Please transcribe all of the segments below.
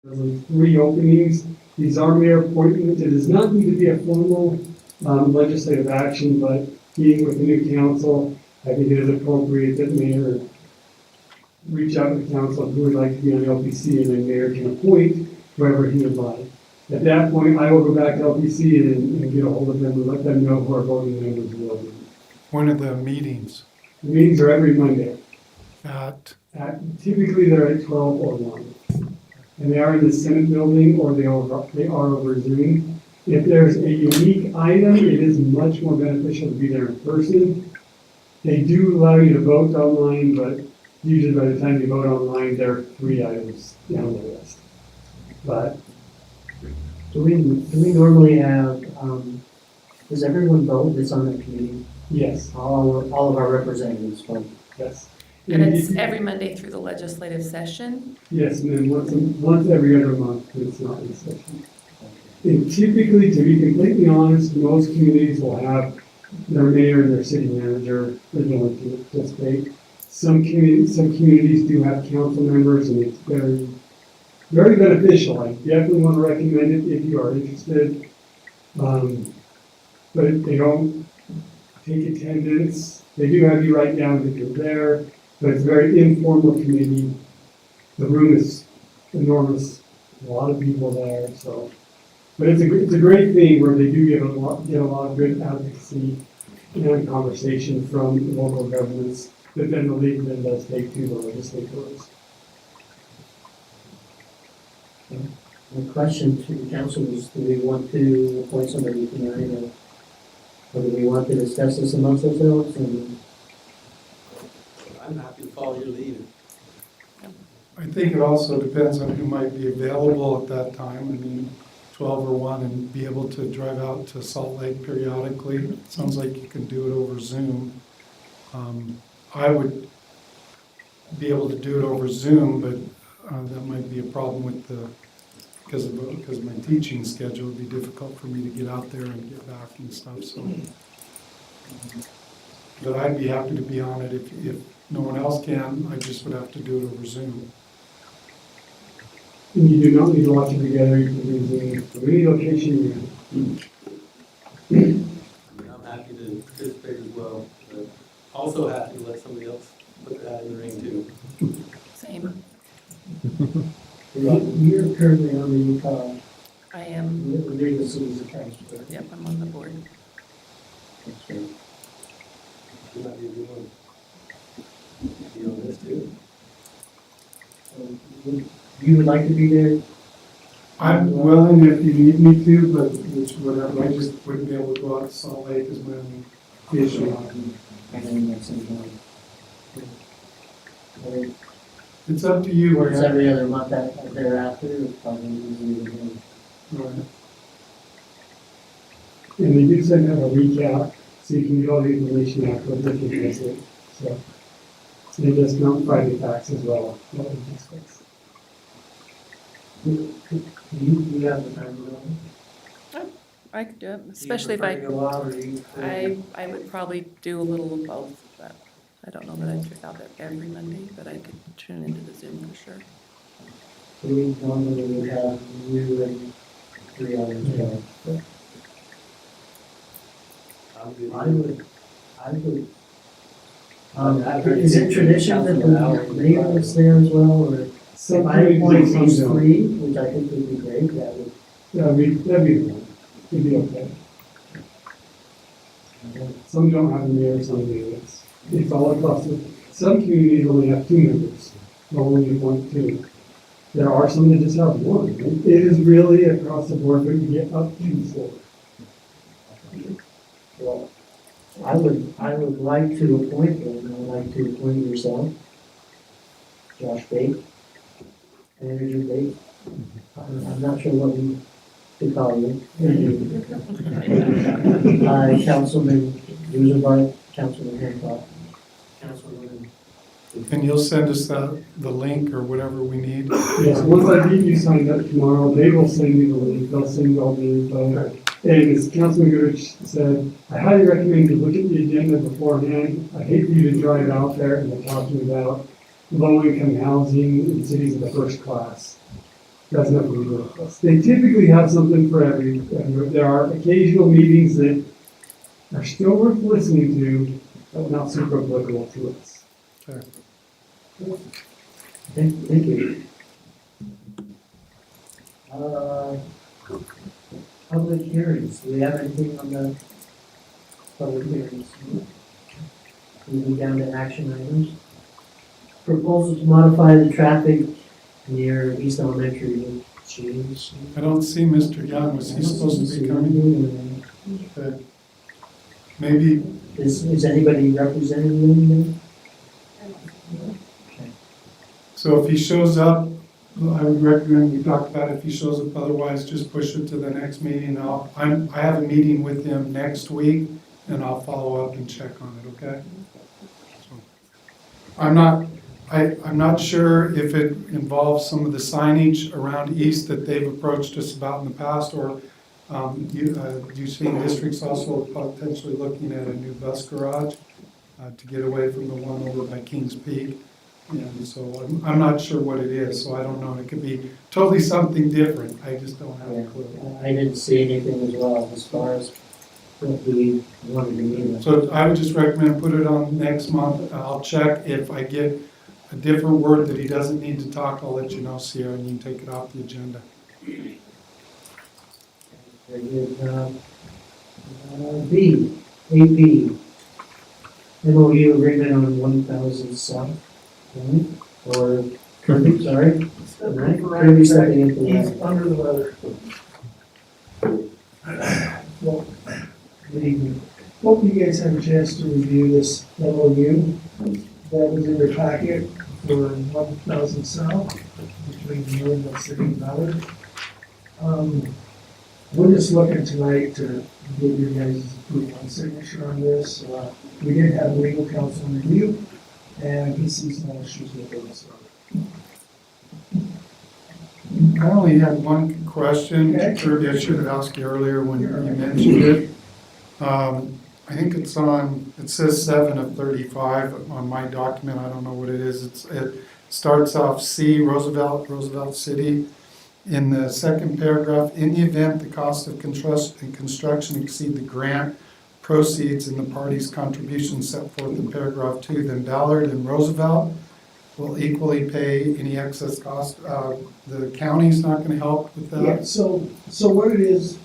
There's 3 openings. These are mayor appointments. It does not need to be a formal legislative action, but being with the new council, I think it is appropriate that mayor reach out to the council who would like to be on LPC, and then mayor can appoint whoever he would like. At that point, I will go back to LPC and get a hold of them and let them know who our voting members will be. When are the meetings? The meetings are every Monday. Typically, they're at 12 or 1. And they are in the Senate building, or they are over Zoom. If there's a unique item, it is much more beneficial to be there in person. They do allow you to vote online, but usually by the time you vote online, there are 3 items down the list. But do we normally have, does everyone vote that's on the committee? yes, All of our representatives vote? yes. And it's every Monday through the legislative session. Yes, and then once every other month, it's not in session. And typically, to be completely honest, most communities will have their mayor and their city manager, they're going to participate. Some communities do have council members, and it's very, very beneficial. I definitely want to recommend it if you are interested. But they don't take attendance. They do have you write down if you're there, but it's a very informal committee. The room is enormous, a lot of people there, so. But it's a great thing where they do get a lot of good advocacy and conversation from local governments that then the league then does take to the legislators. My question to the council is, do we want to appoint somebody tonight, or do we want to discuss this amongst ourselves? And I'm happy to follow your lead. I think it also depends on who might be available at that time. I mean, 12 or 1 and be able to drive out to Salt Lake periodically. It sounds like you can do it over Zoom. I would be able to do it over Zoom, but that might be a problem with because of my teaching schedule. It would be difficult for me to get out there and get back and stuff. So, but I'd be happy to be on it if no one else can. I just would have to do it over Zoom. And you do not need to watch it together, you can do Zoom from any location you're in. I mean, I'm happy to participate as well, but also happy to let somebody else put their hat in the ring too. Same. you're currently on the Utah I am, Legal Cities Accounts. yep, I'm on the board. You might be a good one. Be on this too. You would like to be there? I'm willing if you need me to, but it's whatever. I just wouldn't be able to go out to Salt Lake as my only issue. And then next time. It's up to you. Or is every other month thereafter, it's probably easier to do. Right. And they do send out a recap, so you can get all the information afterwards if you miss it. So they just don't Friday facts as well. That was just fixed. You have the time to go? I could do it, especially if I would probably do a little of both, but I don't know that I'd check out there every Monday, but I could tune into the Zoom for sure. We normally would have you and 3 others go. I'm good. I would. Is it tradition that the mayor is there as well, or if I appoint these 3, which I think would be great, that would. That'd be fine. It'd be okay. Some don't have a mayor, some do. It's all across. Some communities only have 2 members, only appoint 2. There are some that just have 1. It is really across the board, but you get up to 4. Well, I would like to appoint one. I would like to appoint yourself, Josh Bate, Andrew Bate. I'm not sure what we could call you. Councilman Roosevelt, Councilman Hancock, Councilman. And you'll send us the link or whatever we need. Yes, once I get you signed up tomorrow, they will send you the link. They'll send you all the info. And as Councilman Goodrich said, I highly recommend you look at the agenda beforehand. I hate for you to drive out there and we're talking about low-income housing in cities of the first class. doesn't have a legal request. They typically have something for and there are occasional meetings that are still worth listening to, but not super applicable to us. Okay. Thank you. Public hearings, do we have anything on the public hearings? Moving down to action items. Proposal to modify the traffic near East Elementary will change. I don't see Mr. Young. Was he supposed to be coming? Okay. Maybe, Is anybody representing him? so if he shows up, I would recommend, we talked about if he shows up, otherwise just push it to the next meeting. I have a meeting with him next week, and I'll follow up and check on it, okay? So, I'm not sure if it involves some of the signage around east that they've approached us about in the past, or you've seen districts also potentially looking at a new bus garage to get away from the one over by Kings Peak. And so I'm not sure what it is, so I don't know. It could be totally something different. I just don't have a clue. I didn't see anything as well as far as what we wanted to do. So I would just recommend put it on next month. I'll check. If I get a different word that he doesn't need to talk, I'll let you know, Sierra, and you can take it off the agenda. Very good. B, 8B, MOU agreement on 1,000 South, right? Or Kirby, sorry. Right? Kirby stepping into that. Under the weather. Well, good evening. Hope you guys have a chance to review this MOU that was in your packet for 1,000 South between you and the city of Ballard. We're just looking tonight to get your guys' approval and signature on this. We did have legal counsel review, and he sees no issues with it, so. I only had one question, Okay. Kirby, I should have asked you earlier when you mentioned it. I think it says 7 of 35 on my document, I don't know what it is. It starts off C, Roosevelt City. In the second paragraph, in the event the cost of construction exceed the grant proceeds and the parties' contributions set forth in paragraph 2, then Ballard and Roosevelt will equally pay any excess cost. The county's not gonna help with Yeah, that? so what it is,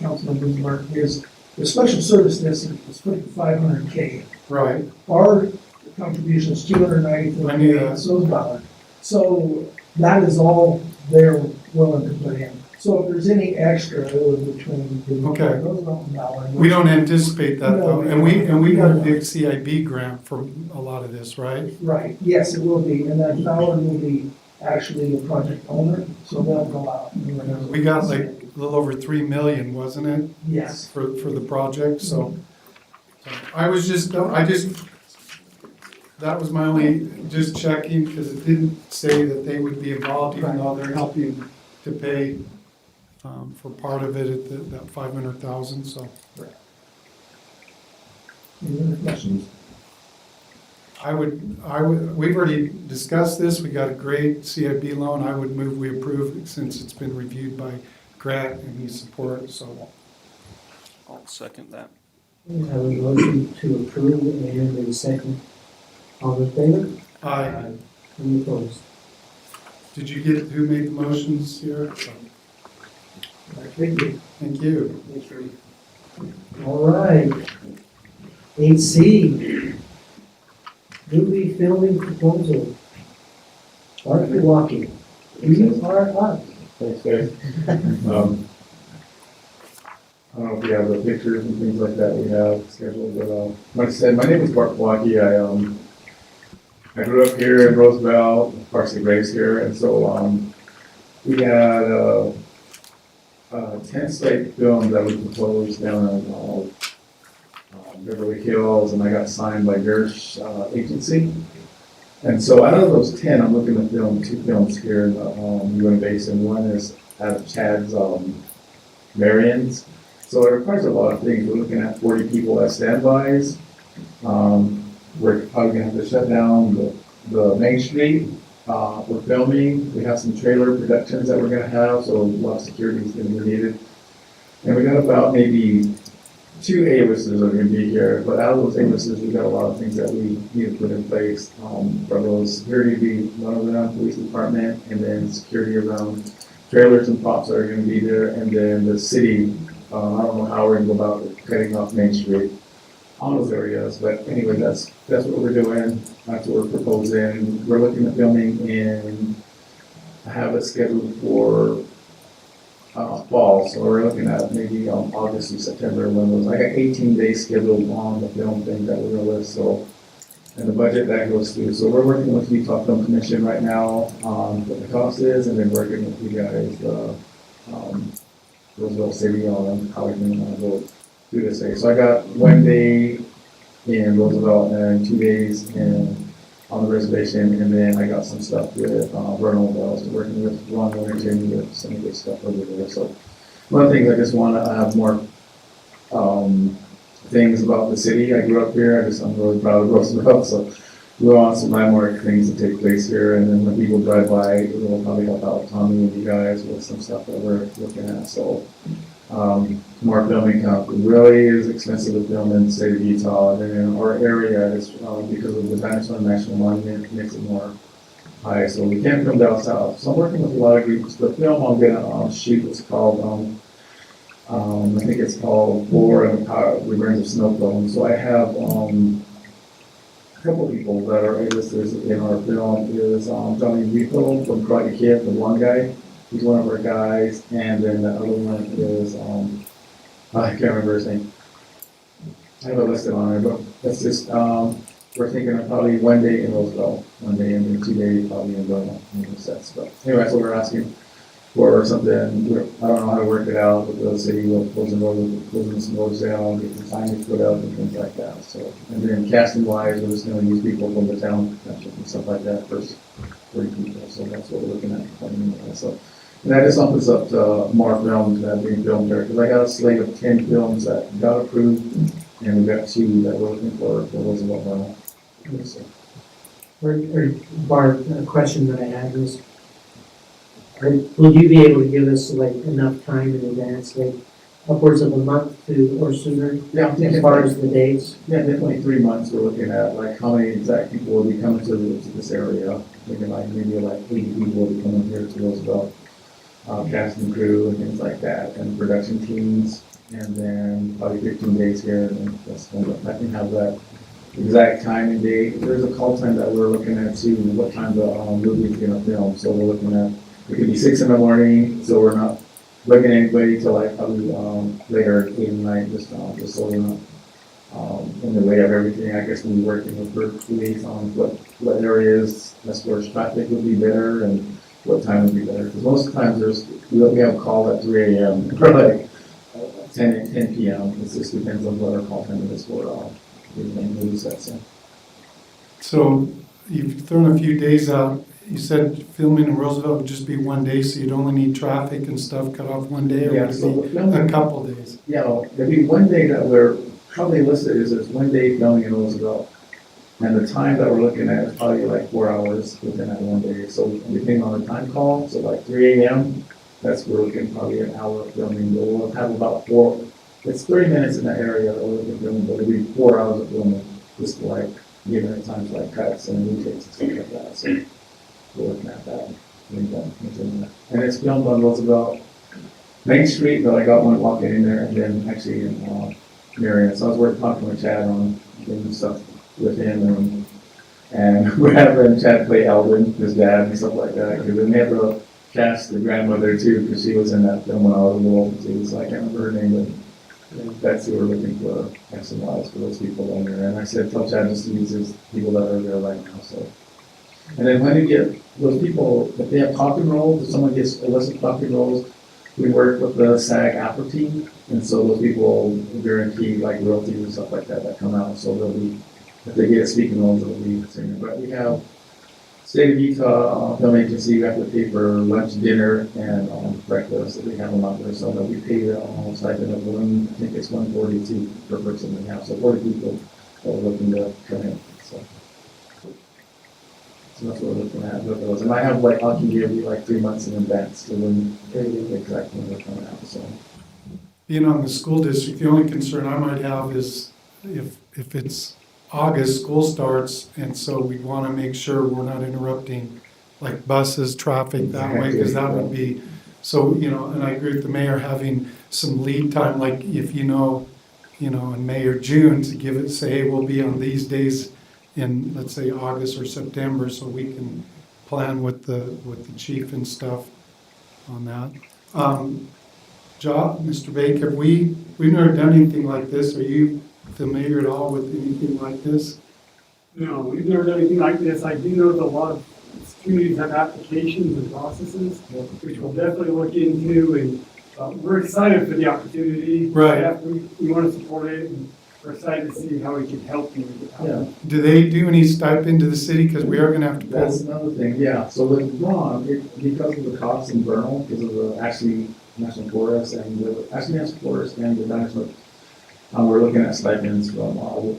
Councilman Bismarck, is the special service district is putting 500K. Right, Our contribution is 294K. I knew that. So is Ballard. So that is all they're willing to put in. So if there's any extra, it was between Okay. Roosevelt and Ballard. we don't anticipate that though, No. and we got a big CIB grant for a lot of this, right? Right, yes, it will be, and then Ballard will be actually the project owner, so they'll go out. We got like a little over 3 million, wasn't it? Yes. For the project, so that was my only, just checking, because it didn't say that they would be involved, even though they're helping to pay for part of it at that 500,000, so. Any other questions? We've already discussed this, we got a great CIB loan, I would move we approve it since it's been reviewed by Grant and he supports, so. I'll second that. We have a motion to approve and a second. All in favor? Any opposed? Did you get who made the motions here? Thank you. Thank you. Thanks, Rudy. All right. 8C, movie filming proposal. Art for walking. You are up. Thanks, guys. I don't know if we have the pictures and things like that we have scheduled, but like I said, my name is Bart Blocky. I grew up here in Roosevelt, Parsley Grace here, and so we had 10 state films that we proposed down in Beverly Hills, and I got signed by Gersh Agency. And so out of those 10, I'm looking to film 2 films here in the Uinta Basin. One is out of Chad's Marions. So it requires a lot of things. We're looking at 40 people as standbys. We're probably gonna have to shut down the main street we're filming, we have some trailer productions that we're gonna have, so a lot of security is gonna be needed. And we got about maybe 2 A-listers that are gonna be here, but out of those A-listers, we got a lot of things that we need to put in place. For those, security be one of them, police department, and then security around trailers and props that are gonna be there, and then the city, I don't know how we're gonna go about cutting off Main Street on those areas, but anyway, that's what we're doing, that's what we're proposing. We're looking at filming in, I have it scheduled for fall, so we're looking at maybe August and September when those, I got 18 days scheduled on the film thing that we're gonna list, so, and the budget that goes through. So we're working with Utah Film Commission right now on what the cost is, and then working with you guys, Roosevelt City on how we can go through this day. So I got 1 day in Roosevelt and 2 days on the reservation, and then I got some stuff with Vernal Wells, working with Ron Winterton with some good stuff over there. So one of the things I just want to have more things about the city. I grew up here. I'm really proud of Roosevelt, so we want some landmark things to take place here, and then when people drive by, we'll probably help out Tommy and you guys with some stuff that we're looking at. So more filming camp. It really is expensive to film in the state of Utah, and in our area, is because of the Dinosaur National Monument, makes it more high. So we can't film down south. So I'm working with a lot of groups. The film I'm gonna shoot is called I think it's called War and Returns of Snow Cone. So I have a couple people that are A-listers in our film. Is Johnny Rico from Karate Kid, the one guy. He's one of our guys, and then the other one is I can't remember his name. I have it listed on there, but that's just we're thinking of probably 1 day in Roosevelt, 1 day, and then 2 days probably in Vernon in the sets. But anyway, that's what we're asking for, something. I don't know how to work it out with the city, with closing some roads down, get the signage put up and things like that. So, and then casting wise, we're just going to use people from the town and stuff like that first. 40 people, so that's what we're looking at. So, and that just opens up to more films that are being filmed there, because I got a slate of 10 films that got approved, and we've got 2 that we're looking for Roosevelt Rental. So, Bart, a question that I had was, will you be able to give us like enough time in advance, like upwards of a month or sooner? yeah, I'm thinking As far as the dates? Yeah, definitely 3 months. We're looking at like how many exact people will be coming to this area. Thinking like maybe like 80 people will be coming here to Roosevelt, cast and crew and things like that, and production teams, and then probably 15 days here, and then that's when I can have that exact time and date. There's a call time that we're looking at too, what time the movie is gonna film. So we're looking at, it could be 6 in the morning, so we're not looking at anybody till like probably later 8 at night, just so we're not in the way of everything. I guess we'll be working with police on what areas that's where traffic would be better and what time would be better. Because most of the times we have a call at 3 a.m. or like 10 p.m. It just depends on what our call time is for movie sets. So you've thrown a few days out. You said filming in Roosevelt would just be 1 day, so you'd only need traffic and stuff cut off 1 day, or Yeah, would so it be a couple days? Yeah, there'd be 1 day that we're probably listed is there's 1 day filming in Roosevelt. And the time that we're looking at is probably like 4 hours within that 1 day. So depending on the time call, so like 3 a.m., we're looking probably an hour of filming. But we'll have about it's 30 minutes in that area that we're looking at filming, but it'll be 4 hours of filming, just like giving it time to like cuts and retakes and stuff like that. So we're looking at that. And it's filmed on Roosevelt Main Street, but I got one walking in there, and then actually in Marion. So I was talking with Chad on doing stuff with him, and we're having Chad play Alvin, his dad, and stuff like that. Because then they have to cast the grandmother too, because she was in that film when I was little too. So I can't remember her name, but that's who we're looking for, action wise, for those people down there. And I said, tell Chad just to use his people that are there right now. So, and then when you get those people, if they have coffee rolls, if someone gets illicit coffee rolls, we work with the SAG-AFTRA team, and so those people guarantee like royalties and stuff like that come out. So they'll be, if they get a speaking roles, it'll be singing. But we have State of Utah Film Agency. We have to pay for lunch, dinner, and breakfast. That we have them out there, so that we pay the stipend of one. I think it's $142 per person we have. So 40 people that we're looking to come in. So. So that's what we're looking at with those. And I have like, I'll give you like 3 months in advance to when exactly when they're coming out, so. Being on the school district, the only concern I might have is if it's August, school starts, and so we want to make sure we're not interrupting like buses, traffic that way, because that would be, so, and I agree with the mayor having some lead time, like if in May or June to give it, say, hey, we'll be on these days in, let's say, August or September, so we can plan with the chief and stuff on that. Mr. Baker, we've never done anything like this. Are you familiar at all with anything like this? No, we've never done anything like this. I do know that a lot of communities have applications and processes, which we'll definitely look into, and we're excited for the opportunity. Right. Yeah, we want to support it, and we're excited to see how we can help you with it. Yeah. Do they do any stipend to the city? Because we are going to have to That's pull. another thing, yeah. So with Ron, because of the costs in Vernal, because of the actually National Forest and the Dinosaur, we're looking at stipends from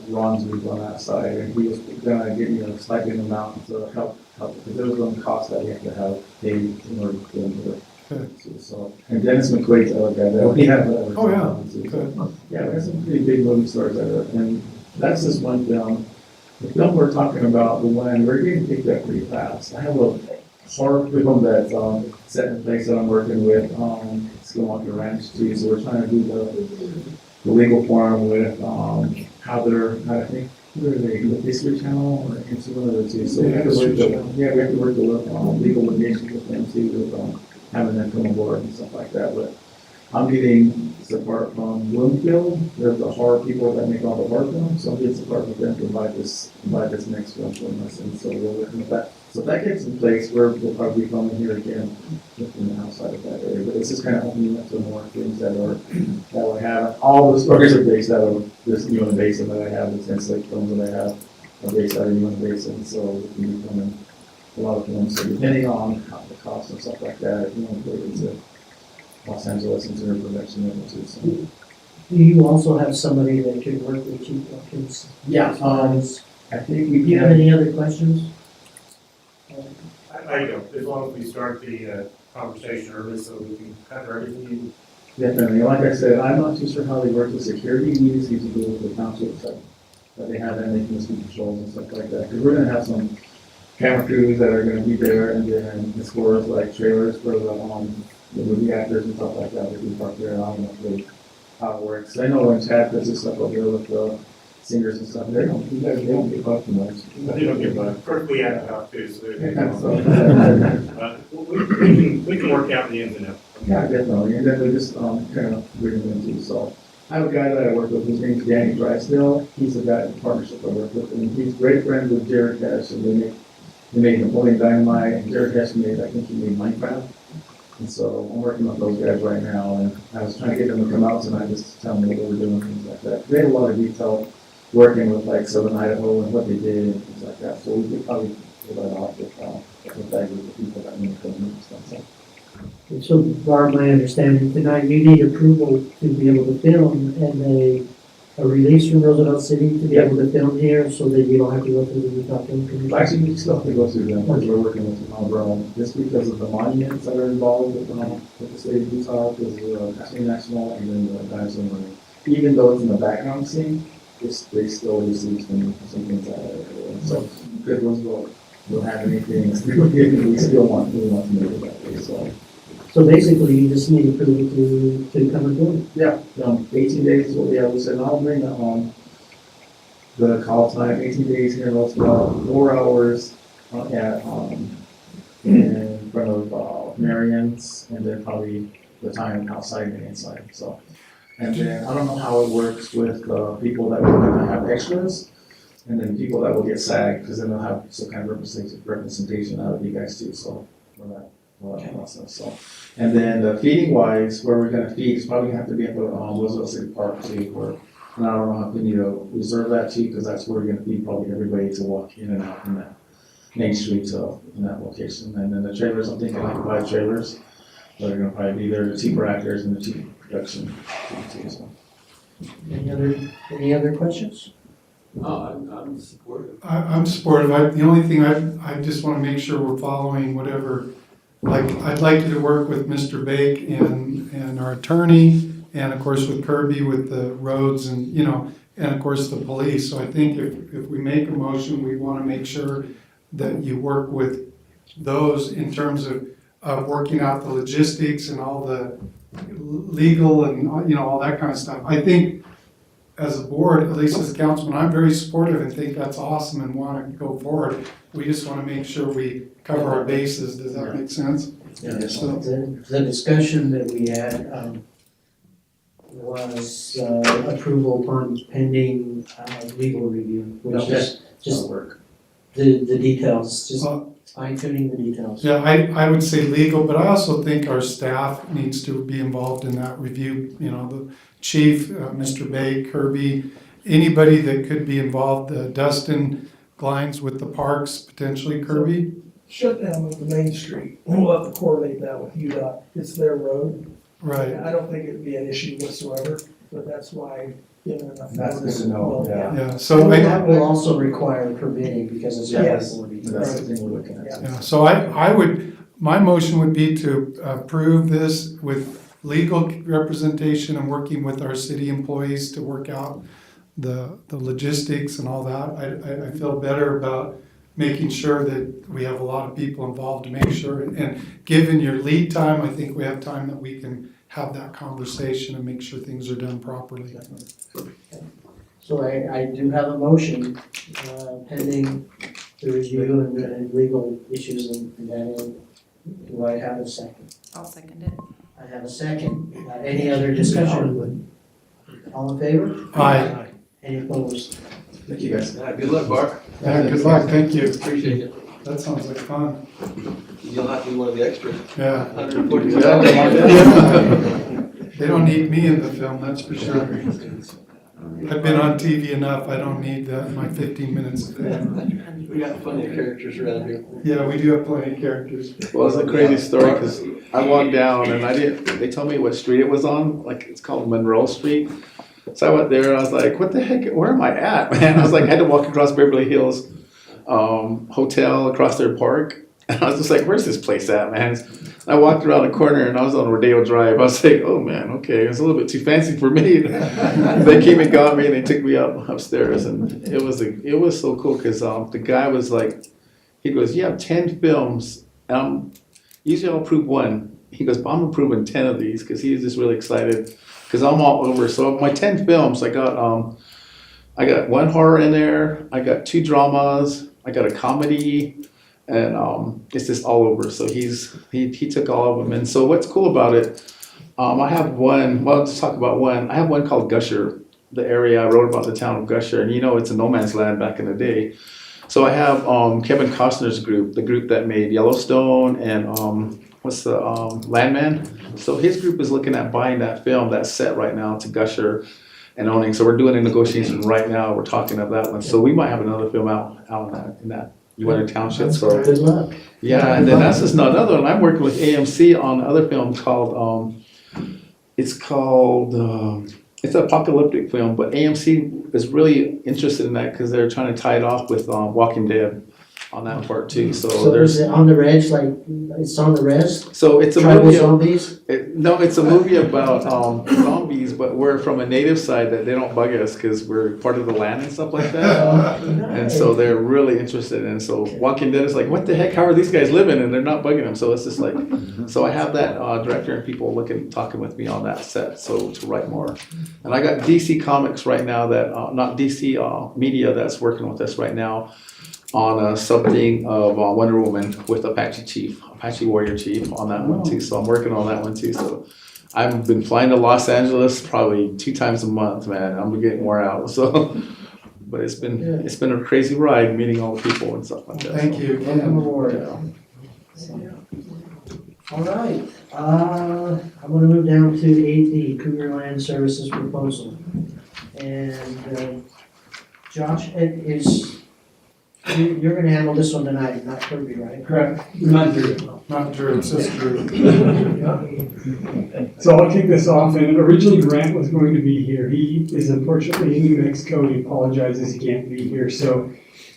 Ron's group on that side, and he was gonna give me a stipend amount to help, because there was some costs that we have to have paid in order to get into it. Okay. So, and Dennis McQuaid's the other guy that we have. Oh, yeah. So, yeah, we have some pretty big movie stars there, and that's just one film. The film we're talking about, the one, we're getting picked up pretty fast. I have a horror film that's set in place that I'm working with, Skillmonger Ranch too, so we're trying to do the legal forum with, I think, who are they, the History Channel, or it's one of the two, so we have to work, we have to work with, legal litigation with them too, with, having them come aboard and stuff like that, but I'm getting support from Bloomfield, they're the horror people that make all the horror films, so I'm getting support from them to buy this next film from us, and so we're looking at that. So if that gets in place, we'll probably be filming here again, looking outside of that area, but it's just kind of opening up to more things that will have, all the stories are based out of this Uinta Basin that I have, the 10 slick films that I have are based out of Uinta Basin, so we can be filming a lot of films, so depending on the cost and stuff like that, if you want to put it into Los Angeles and Interior Production too, so. Do you also have somebody that could work with Chief Watkins? Yeah, I think we Do you have any other questions? I don't, as long as we start the conversation early so we can cover everything. Definitely, like I said, I'm not too sure how they work with security, we just need to go with the township stuff that they have, and they can speed patrols and stuff like that, because we're gonna have some camera crews that are gonna be there, and then as far as like trailers for the movie actors and stuff like that, we can park there, I don't know really how it works. I know when Chad puts his stuff up there with the singers and stuff, they don't get bucked too much. They don't get by. First, we had to talk to, so they we can work out the ins and outs. Yeah, definitely, and then we just, kind of bring them into, so. I have a guy that I work with, his name's Danny Drysdale, he's a guy in partnership I work with, and he's great friends with Jared Cash, and they made Napoleon Dynamite, and Jared Cash I think he made Minecraft. And so I'm working with those guys right now, and I was trying to get them to come out tonight just to tell me what they were doing, things like that. They had a lot of detail working with like Southern Idaho and what they did and things like that, so we could probably pull that off with that group of people that need to come in and stuff, so. And so, Barb, my understanding tonight, you need approval to be able to film and a release from Roosevelt City to be able to film here so that you don't have to go through the Utah Film Commission. Actually, we still have to go through them, because we're working with Brown, just because of the monuments that are involved with the state of Utah, because Cascade National and then the Dinosaur Marine. Even though it's in the background scene, they still receive some things out of it. So, because Roosevelt don't have anything, we still want to make it that way, so. So basically, you just need approval to come and do it. Yeah, 18 days is what we have, we said, I'll bring the call time, 18 days here in Roosevelt, 4 hours in front of Marion's, and then probably the time outside and inside, so. And then, I don't know how it works with people that are gonna have extras, and then people that will get SAG, because then they'll have some kind of representation out of you guys too, so, for that process, so. And then the feeding wise, where we're gonna feed, is probably gonna have to be at the Roosevelt City Park too, and I don't know if we need to reserve that too, because that's where we're gonna feed probably everybody to walk in and out from that main street in that location. And then the trailers, I'm thinking like 5 trailers, that are gonna probably be there, the cheaper actors and the cheaper production too, so. Any other questions? I'm supportive. I'm supportive. The only thing I just want to make sure we're following whatever, like, I'd like you to work with Mr. Bake and our attorney, and of course with Kirby with the roads and, you know, and of course the police. So I think if we make a motion, we want to make sure that you work with those in terms of working out the logistics and all the legal and, you know, all that kind of stuff. I think as a board, at least as a councilman, I'm very supportive and think that's awesome and want to go forward. We just want to make sure we cover our bases. Does that make sense? So, The discussion that we had, was, approval upon pending, legal review, which is just the details, just uh, fine tuning the details. yeah, I would say legal, but I also think our staff needs to be involved in that review. You know, the chief, Mr. Bay, Kirby, anybody that could be involved, Dustin Glines with the parks, potentially Kirby. Shutdown of the main street, we'll have to coordinate that with UDOT, it's their road. Right. I don't think it'd be an issue whatsoever, but that's why giving enough That's good notice. to know, will yeah. help. Yeah, so That will also require permitting because it's. Yes. That's the thing we're looking at. Yeah, so I would, my motion would be to approve this with legal representation and working with our city employees to work out the logistics and all that. I feel better about making sure that we have a lot of people involved to make sure, and given your lead time, I think we have time that we can have that conversation and make sure things are done properly. So I do have a motion, pending the review and legal issues and that. Do I have a second? I'll second it. I have a second. Any other discussion? All in favor? Aye. Any opposed? Thank you, guys. Good luck, Bart. Yeah, good luck, thank you. Appreciate it. That sounds like fun. You'll have to be one of the extras. Yeah. 140. They don't need me in the film, that's for sure. I've been on TV enough, I don't need my 15 minutes of fame. We got plenty of characters around here. Yeah, we do have plenty of characters. Well, it's a crazy story because I walked down and they told me what street it was on, like it's called Monroe Street. So I went there and I was like, what the heck, where am I at, man? I was like, I had to walk across Beverly Hills Hotel, across their park. And I was just like, where's this place at, man? And I walked around a corner and I was on Rodeo Drive. I was like, oh man, okay, it's a little bit too fancy for me. They came and got me and they took me upstairs, and it was so cool because the guy was like, he goes, you have 10 films. Usually I'll approve one. He goes, but I'm approving 10 of these because he was just really excited because I'm all over. So my 10 films, I got one horror in there. I got 2 dramas. I got a comedy. And it's just all over. So he took all of them. And so what's cool about it, I have one, well, let's talk about one. I have one called Gusher, the area I wrote about the town of Gusher. And you know, it's a no man's land back in the day. So I have Kevin Costner's group, the group that made Yellowstone and what's the Landman. So his group is looking at buying that film that's set right now to Gusher and owning. So we're doing a negotiation right now. We're talking of that one. So we might have another film out in that. You went to township, so Good luck. yeah, and then that's just another one. I'm working with AMC on another film called it's an apocalyptic film, but AMC is really interested in that because they're trying to tie it off with Walking Dead on that part too. So So is there's it on the res, like, it's on the res? so it's a Tribal movie. zombies? No, it's a movie about zombies, but we're from a native side that they don't bug us because we're part of the land and stuff like that. And so they're really interested in. So Walking Dead is like, what the heck? How are these guys living? And they're not bugging them. So it's just like, so I have that director and people talking with me on that set. So to write more, and I got DC Comics right now that not DC Media that's working with us right now on something of Wonder Woman with Apache Warrior Chief on that one too. So I'm working on that one too. So I've been flying to Los Angeles probably 2 times a month, man. I'm getting more out. So, but it's been a crazy ride meeting all the people and stuff like that. Thank you. Welcome aboard. All right, I'm gonna move down to 8D, Cougar Land Services Proposal. And Josh, You're gonna handle this one tonight, not Kirby, right? Correct, not Drew. Not Drew, it's just Drew. So I'll kick this off, and originally Grant was going to be here. He is unfortunately in New Mexico, he apologizes he can't be here. So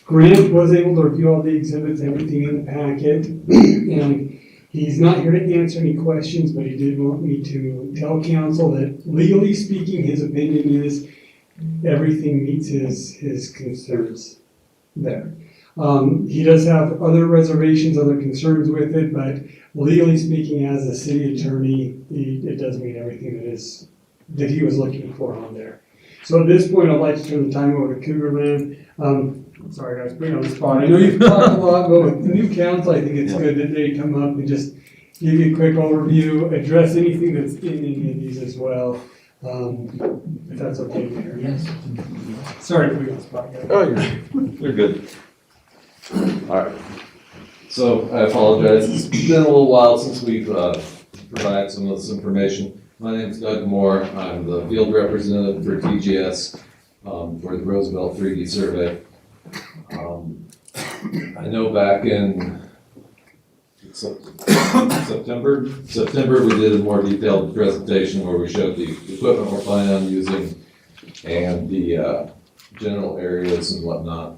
Grant was able to review all the exhibits, everything in the packet, and he's not here to answer any questions, but he did want me to tell council that legally speaking, his opinion is everything meets his concerns there. He does have other reservations, other concerns with it, but legally speaking, as the city attorney, it does meet everything that he was looking for on there. So at this point, I'd like to turn the time over to Cougarland. Sorry guys, putting you on the spot. I know you've talked a lot, but with the new council, I think it's good that they come up and just give you a quick overview, address anything that's in any of these as well. If that's okay, Mayor. Yes. Sorry to put you on the spot, guys. Oh, you're good. All right. So I apologize. It's been a little while since we've provided some of this information. My name is Doug Moore. I'm the field representative for TGS for the Roosevelt 3D survey. I know back in September, we did a more detailed presentation where we showed the equipment we're planning on using and the general areas and whatnot.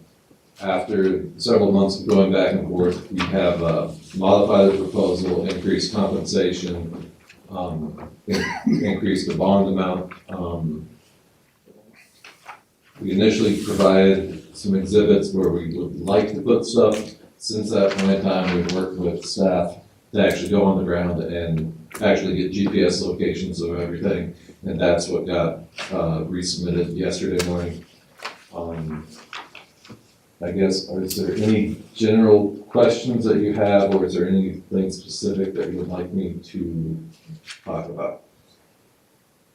After several months of going back and forth, we have modified the proposal, increased compensation, increased the bond amount. We initially provided some exhibits where we would like to put stuff. Since that point in time, we've worked with staff to actually go on the ground and actually get GPS locations of everything. And that's what got resubmitted yesterday morning. I guess, is there any general questions that you have, or is there anything specific that you would like me to talk about?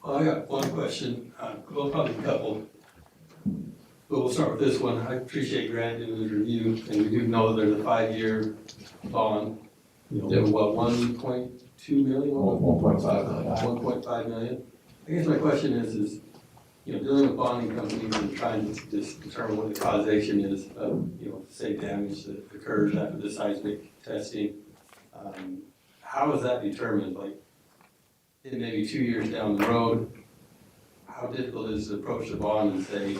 Well, I got one question, well, probably a couple. But we'll start with this one. I appreciate Grant doing the review, and we do know that there's a 5-year bond. You know, Yep. what, 1.2 million? 1.5 million. 1.5 million. I guess my question is, you know, dealing with bonding companies and trying to just determine what the causation is of, you know, say damage that occurs after the seismic testing. How is that determined? Like, in maybe 2 years down the road, how difficult is it to approach the bond and say,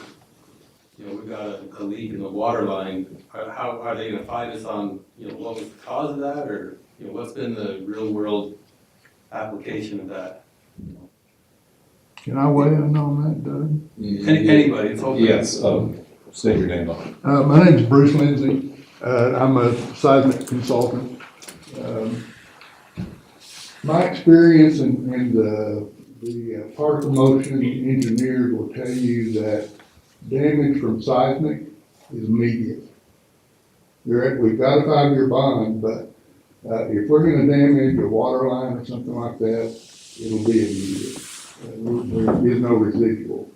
you know, we've got a leak in the water line? How are they gonna fight us on, you know, what was the cause of that, or, you know, what's been the real world application of that? Can I weigh in on that, Doug? Anybody, it's open. Yes, state your name on it. My name's Bruce Lindsay. I'm a seismic consultant. My experience in the particle motion engineers will tell you that damage from seismic is immediate. We've got a 5-year bond, but if we're gonna damage a water line or something like that, it'll be immediate. There is no residual.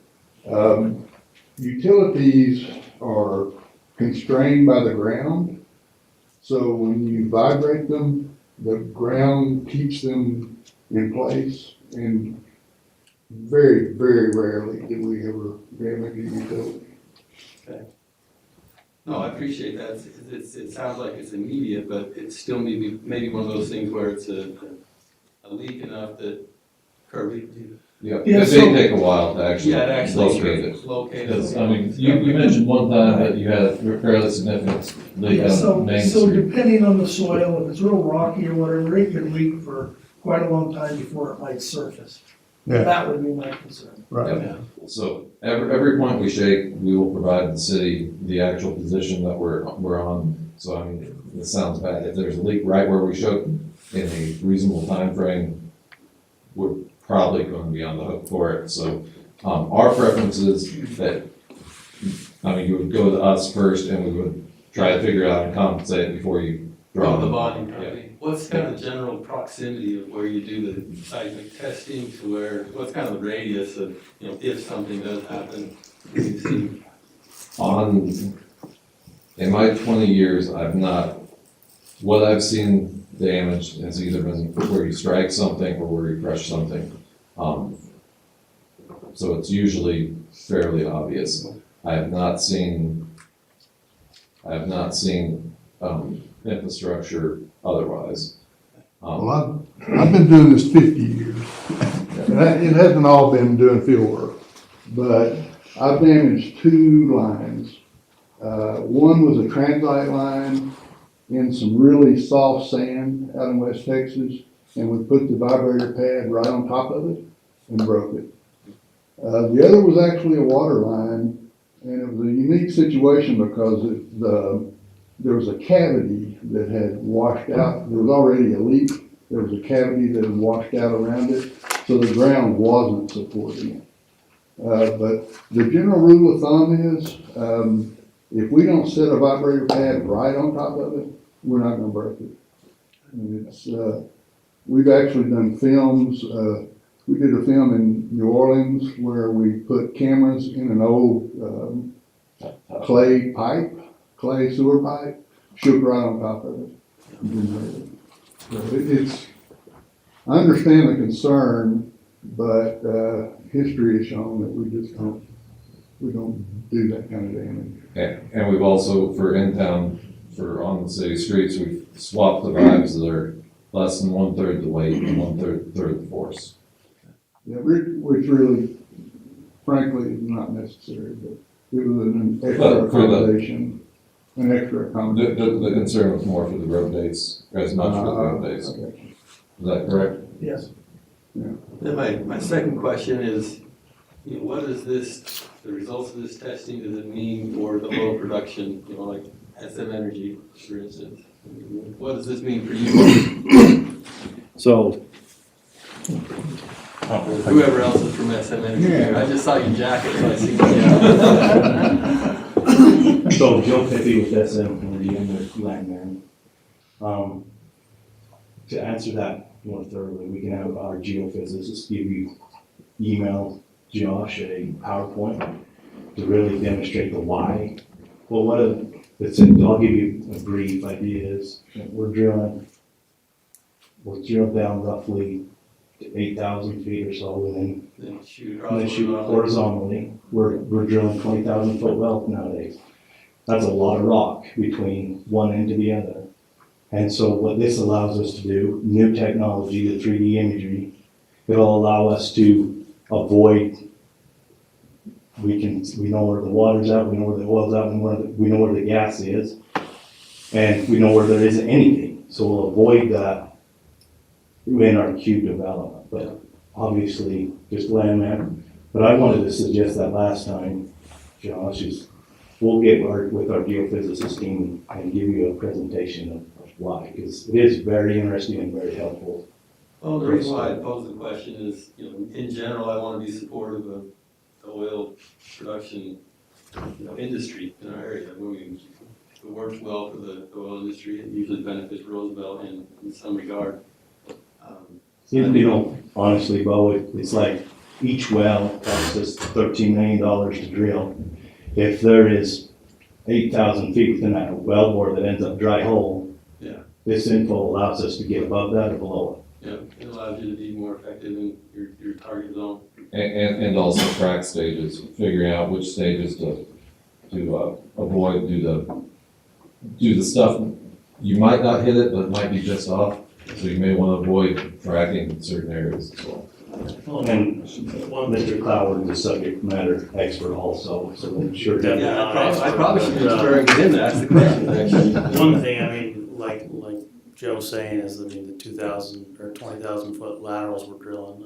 Utilities are constrained by the ground, so when you vibrate them, the ground keeps them in place, and very, very rarely do we ever damage a utility. Okay. No, I appreciate that. It sounds like it's immediate, but it's still maybe one of those things where it's a leak enough that Kirby. Yeah, Yeah, it so- may take a while to actually Yeah, it actually locate it. locate Because, it. I mean, you mentioned one time that you had a fairly significant leak Yeah, on Main so Street. depending on the soil, if it's real rocky or whatever, it could leak for quite a long time before it might surface. Yeah. That would be my concern. Right. Yeah. So every point we shake, we will provide the city the actual position that we're on. So I mean, it sounds bad. If there's a leak right where we shook in a reasonable time frame, we're probably going to be on the hook for it. So our preference is that, I mean, you would go to us first and we would try to figure out and compensate before you draw From the them. bonding company. What's kind of the general proximity of where you do the seismic testing to where, what's kind of the radius of, you know, if something does happen? You see, In my 20 years, what I've seen damaged has either been where you strike something or where you crush something. So it's usually fairly obvious. I have not seen I have not seen, infrastructure otherwise. Well, I've been doing this 50 years. And it hasn't all been doing field work, but I've damaged 2 lines. One was a transite line in some really soft sand out in West Texas, and we put the vibrator pad right on top of it and broke it. The other was actually a water line, and it was a unique situation because there was a cavity that had washed out. There was already a leak. There was a cavity that had washed out around it, so the ground wasn't supporting it. But the general rule of thumb is, if we don't set a vibrator pad right on top of it, we're not gonna break it. And it's, we've actually done films, we did a film in New Orleans where we put cameras in an old, clay sewer pipe, shook right on top of it. And didn't hurt it. So it's, I understand the concern, but, history has shown that we don't do that kind of damage. And we've also, for in-town, for on the city streets, we've swapped the vibes that are less than 1/3 the weight and 1/3 the force. Yeah, which really, frankly, is not necessary, but it was an extra But for the- accommodation, an extra accommodation. The concern was more for the road dates, as much for the road dates. Okay. Is that correct? Yes. Then my second question is, what is this, the results of this testing, does it mean for the oil production, like SM Energy, for instance? What does this mean for you? So, Whoever else is from SM Energy, I just saw your jacket, so I see you. So Joe Pepe with SM Energy, I'm the landman. To answer that more thoroughly, we can have our geophysicists give you, email Josh a PowerPoint to really demonstrate the why. Well, I'll give you a brief idea is that we're drilling down roughly to 8,000 feet or so, and Then shoot then shoot horizontally. We're drilling 20,000 foot wells nowadays. That's a lot of rock between one end to the other. And so what this allows us to do, new technology, the 3D imagery, it'll allow us to avoid, we know where the water's at, we know where the oil's at, and we know where the gas is, and we know where there isn't anything. So we'll avoid that in our cube development, but obviously just landman. But I wanted to suggest that last time, Josh, is we'll get with our geophysicist team and give you a presentation of why, because it is very interesting and very helpful. Well, the reason why I pose the question is, in general, I want to be supportive of the oil production, industry in our area. I mean, if it works well for the oil industry, it usually benefits Roosevelt in some regard. Honestly, Bo, it's like each well costs us $13 million to drill. If there is 8,000 feet within that well bore that ends up dry hole, this info allows us to get above that or below it. Yeah, it allows you to be more effective in your target zone. And also track stages, figuring out which stages to avoid, do the stuff, you might not hit it, but it might be just off, so you may want to avoid tracking certain areas as well. And Mr. Cloward is a subject matter expert also, so I'm sure. Yeah, I probably should be referring to him to ask the question, actually. One thing, like Joe's saying is, the 2,000 or 20,000 foot laterals we're drilling,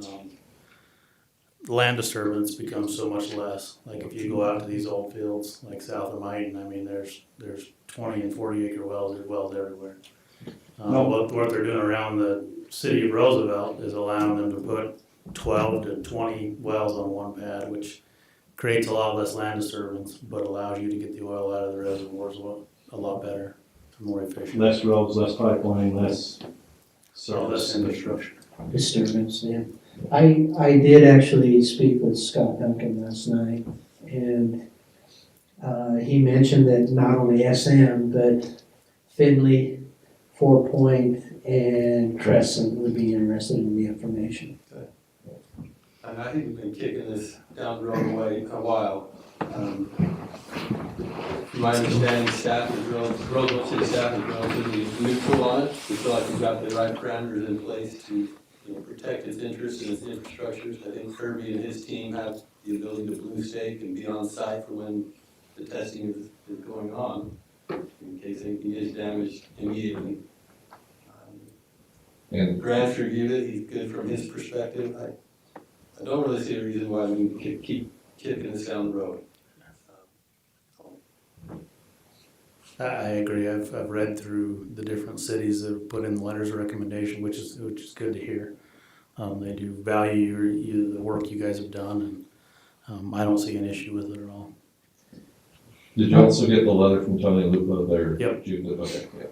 the land disturbance becomes so much less. Like if you go out to these old fields, like south of Mighton, there's 20 and 40 acre wells, there's wells everywhere. What they're doing around the city of Roosevelt is allowing them to put 12 to 20 wells on one pad, which creates a lot less land disturbance, but allows you to get the oil out of the reservoirs a lot better, more efficient. Less roads, less pipeline, less less infrastructure. Disturbance, yeah. I did actually speak with Scott Duncan last night, and he mentioned that not only SM, but Findlay, 4 Point, and Crescent would be interested in the information. And I think we've been kicking this down the road a while. From my understanding, Roosevelt City staff is relatively neutral on it. We feel like we've got the right parameters in place to protect its interests and its infrastructures. I think Kirby and his team have the ability to blue stake and be on site for when the testing is going on, in case anything is damaged immediately. And Grant's reviewed it, he's good from his perspective. I don't really see a reason why we can keep kicking this down the road. I agree. I've read through the different cities that have put in letters of recommendation, which is good to hear. They do value the work you guys have done, and I don't see an issue with it at all. did you also get the letter from Tony Lupa there? Yep. Okay, yeah.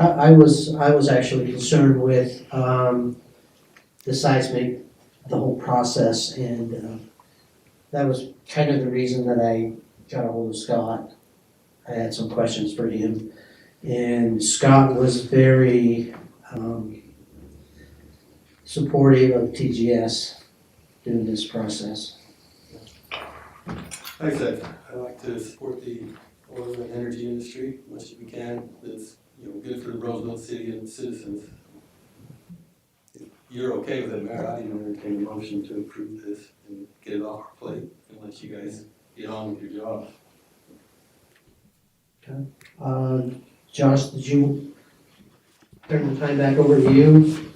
I was actually concerned with, the seismic, the whole process, and, that was kind of the reason that I got a hold of Scott. I had some questions for him, and Scott was very, supportive of TGS doing this process. Like I said, I like to support the oil and energy industry as much as we can. That's good for the Roosevelt City and citizens. If you're okay with it, Mayor, I'd even entertain a motion to approve this and get it off our plate and let you guys get on with your job. Josh, did you turn the time back over to you?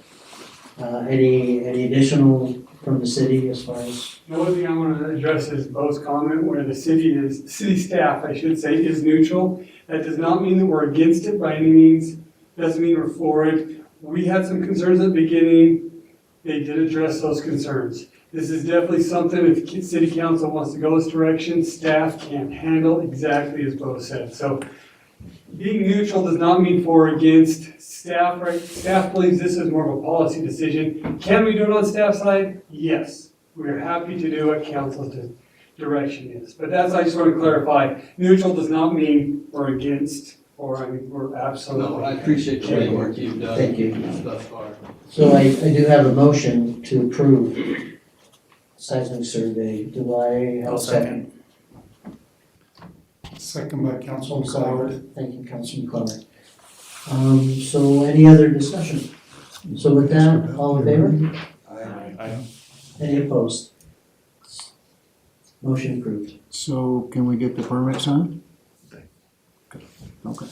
Any additional from the city as far as? The only thing I want to address is Bo's comment where the city staff, I should say, is neutral. That does not mean that we're against it by any means. Doesn't mean we're for it. We had some concerns at the beginning. They did address those concerns. This is definitely something, if city council wants to go this direction, staff can handle exactly as Bo said. So being neutral does not mean for or against. Staff, right? Staff believes this is more of a policy decision. Can we do it on staff side? Yes. We're happy to do what council's direction is. But that's, I just want to clarify, neutral does not mean we're against, or I mean, we're absolutely. No, I appreciate the work you've done. Thank you. Thus far. So I do have a motion to approve seismic survey. Do I have a second? Second by Councilman Cloud. Thank you, Councilman Clark. So any other discussion? So with that, all in favor? Aye. Any opposed? Motion approved. So can we get the permit signed? Okay.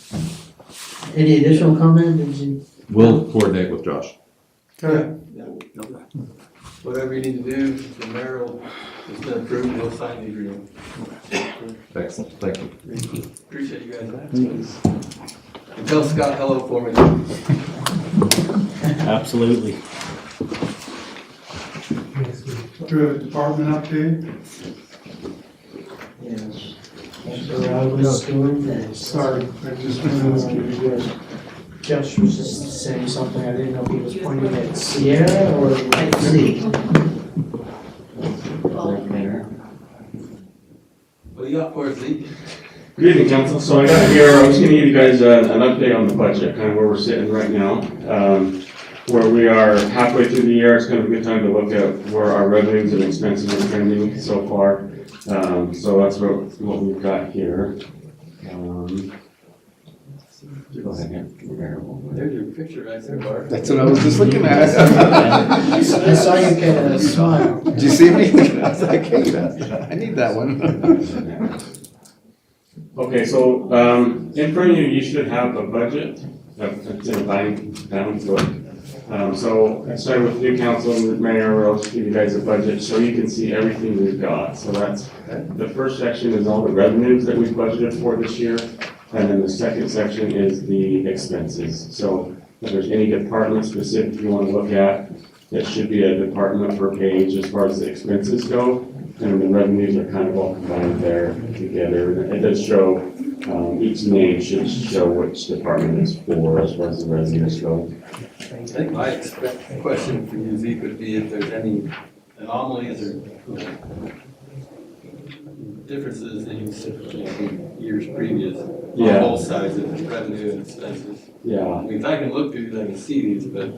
Any additional comment? Did you- We'll coordinate with Josh. Okay. Whatever you need to do, the mayor will, it's been approved, he'll sign the agreement. Excellent, thank you. Appreciate you guys. And tell Scott hello for me. Absolutely. Do we have a department update? Yes. That's where I was going next. Sorry, I just. Josh was just saying something, I didn't know if he was pointing at Sierra or at C. What do you got for us, Zeke? Good evening, council. So I got here, I was going to give you guys an update on the budget, kind of where we're sitting right now. Where we are halfway through the year, it's kind of a good time to look at where our revenues and expenses are trending so far. So that's what we've got here. Go ahead, here. There's your picture right there, Bart. That's what I was just looking at. I saw you kind of smile. Did you see me? I was like, hey, I need that one. Okay, so in front of you, you should have a budget that's in line down to it. So I started with new council and mayor, I'll just give you guys a budget so you can see everything we've got. So that's, the first section is all the revenues that we've budgeted for this year. And then the second section is the expenses. So if there's any department specific you want to look at, it should be a department per page as far as the expenses go. And the revenues are kind of all combined there together. It does show, each name should show which department it's for as far as the revenues go. I think my question for you, Zeke, would be if there's any anomalies or differences that you've seen from years previous on both sides of revenue and expenses. Yeah. I mean, if I can look through these, I can see these, but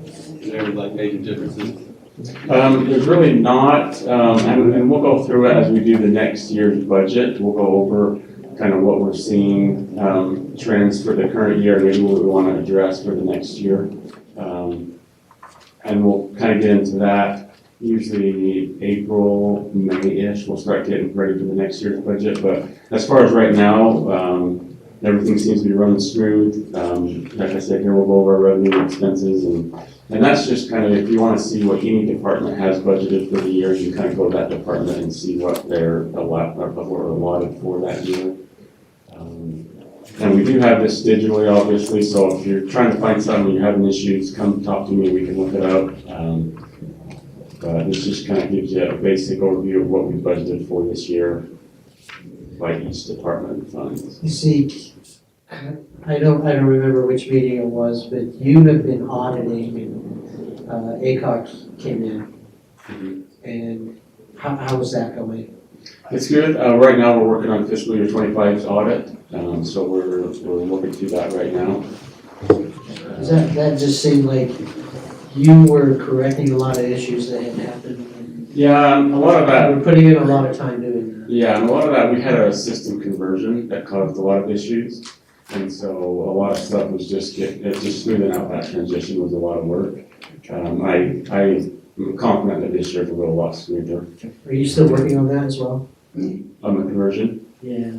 is there like major differences? There's really not, and we'll go through it as we do the next year's budget. We'll go over kind of what we're seeing, trends for the current year, maybe what we want to address for the next year. And we'll kind of get into that usually April, May-ish. We'll start getting ready for the next year's budget. But as far as right now, everything seems to be running smooth. Like I said, here we'll go over our revenue and expenses, and that's just kind of, if you want to see what any department has budgeted for the year, you kind of go to that department and see what they're allotted for that year. And we do have this digitally, obviously, so if you're trying to find something, you're having issues, come talk to me, we can look it up. But this just kind of gives you a basic overview of what we budgeted for this year by each department and funds. You see, I don't remember which meeting it was, but you have been auditing, and ACOG came in. Mm-hmm. And how is that going? It's good. Right now, we're working on fiscal year 25's audit, so we're working through that right now. That just seemed like you were correcting a lot of issues that had happened. And Yeah, a lot of that. we're putting in a lot of time doing that. Yeah, and a lot of that, we had a system conversion that caused a lot of issues. And so a lot of stuff was just smoothing out that transition was a lot of work. I'm confident that this year will go a lot smoother. Are you still working on that as well? On the conversion? Yeah.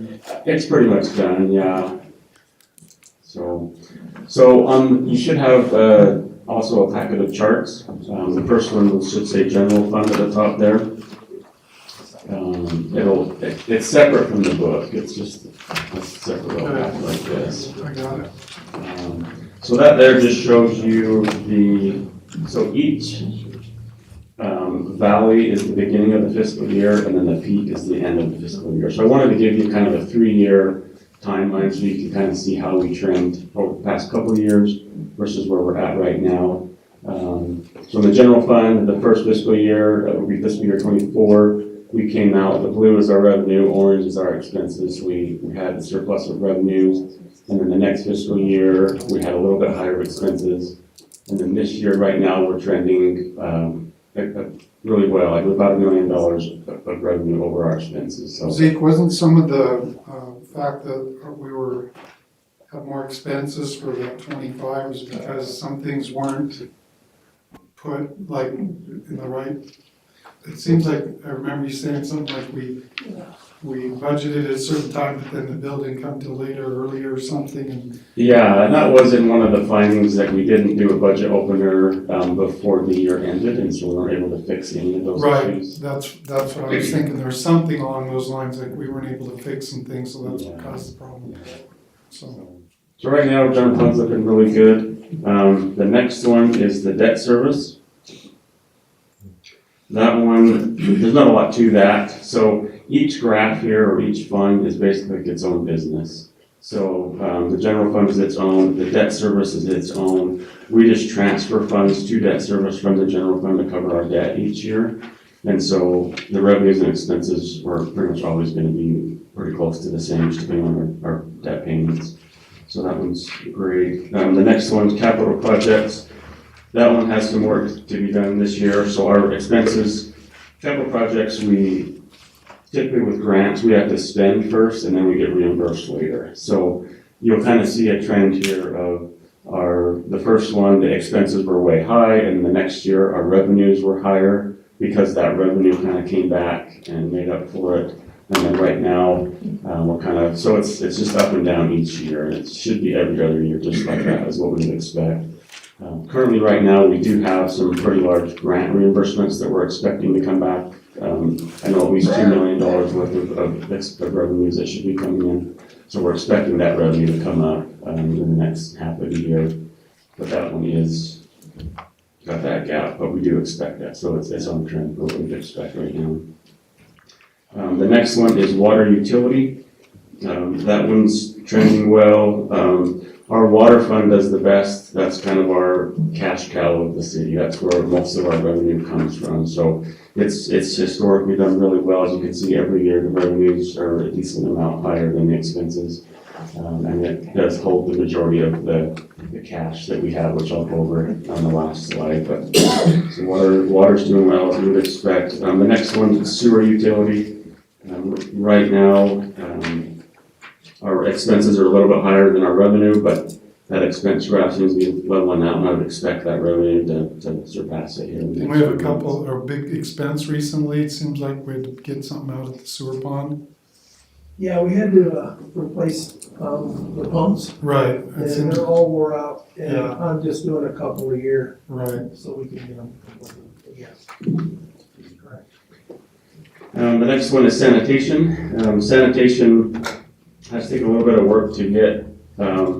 It's pretty much done, yeah. So you should have also a packet of charts. The first one should say general fund at the top there. It's separate from the book. It's just a separate little packet like this. I got it. So that there just shows you so each valley is the beginning of the fiscal year, and then the peak is the end of the fiscal year. So I wanted to give you kind of a 3-year timeline so you can kind of see how we trend over the past couple of years versus where we're at right now. So in the general fund, the first fiscal year, will be fiscal year 24, we came out, the blue is our revenue, orange is our expenses. We had a surplus of revenue, and then the next fiscal year, we had a little bit higher expenses. And then this year, right now, we're trending really well, like about $1 million of revenue over our expenses. So Zeke, wasn't some of the fact that we had more expenses for that 25 was because some things weren't put like in the right? It seems like, I remember you saying something like we budgeted at a certain time, but then the bill didn't come till later, earlier or something, and. yeah, and that was in one of the findings that we didn't do a budget opener before the year ended, and so we weren't able to fix any of those issues. Right, that's what I was thinking, there was something along those lines, like we weren't able to fix some things, so that's what caused the problem. So right now, general fund's looking really good. The next one is the debt service. That one, there's not a lot to that. So each graph here or each fund is basically its own business. So the general fund is its own, the debt service is its own. We just transfer funds to debt service from the general fund to cover our debt each year. And so the revenues and expenses are pretty much always going to be pretty close to the same, just depending on our debt payments. So that one's great. The next one's capital projects. That one has some work to be done this year. So our expenses, capital projects, we typically with grants, we have to spend first and then we get reimbursed later. So you'll kind of see a trend here of the first one, the expenses were way high, and the next year our revenues were higher because that revenue kind of came back and made up for it. And then right now, we're kind of, so it's just up and down each year. It should be every other year just like that is what we would expect. Currently, right now, we do have some pretty large grant reimbursements that we're expecting to come back. I know at least $2 million worth of revenues that should be coming in. So we're expecting that revenue to come up in the next half of the year. But that one is got that gap, but we do expect that. So it's on trend for what we expect right now. The next one is water utility. That one's trending well. Our water fund does the best. That's kind of our cash cow of the city. That's where most of our revenue comes from. So it's historically done really well. As you can see, every year the revenues are a decent amount higher than the expenses. And it does hold the majority of the cash that we have, which I'll go over on the last slide. But so water's doing well as we would expect. The next one is sewer utility. Right now, our expenses are a little bit higher than our revenue, but that expense graph seems to be leveling out, and I would expect that revenue to surpass it here. in the We next have a few months. couple, or big expense recently, it seems like we had to get something out at the sewer pond. Yeah, we had to replace the pumps, Right. It and seems, they're all wore out, and Yeah. I'm just doing a couple a year, right. so we can get them. Yeah. The next one is sanitation. Sanitation has taken a little bit of work to get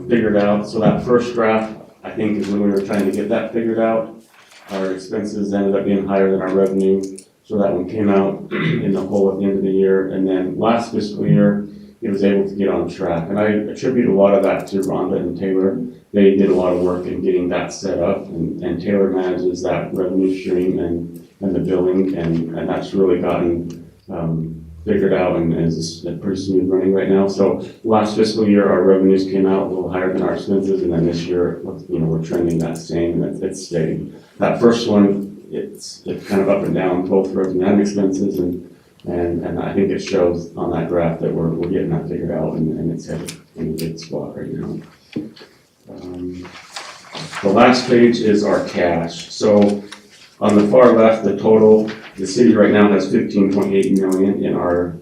figured out. So that first graph, I think, is when we were trying to get that figured out. Our expenses ended up being higher than our revenue. So that one came out in the hole at the end of the year. And then last fiscal year, it was able to get on track. And I attribute a lot of that to Rhonda and Taylor. They did a lot of work in getting that set up. And Taylor manages that revenue stream and the billing. And that's really gotten figured out and is pretty smooth running right now. So last fiscal year, our revenues came out a little higher than our expenses, and then this year, we're trending that same, and it's steady. That first one, it's kind of up and down, both revenue and expenses, and I think it shows on that graph that we're getting that figured out, and it's headed in a good spot right now. The last page is our cash. So on the far left, the total, the city right now has 15.8 million in our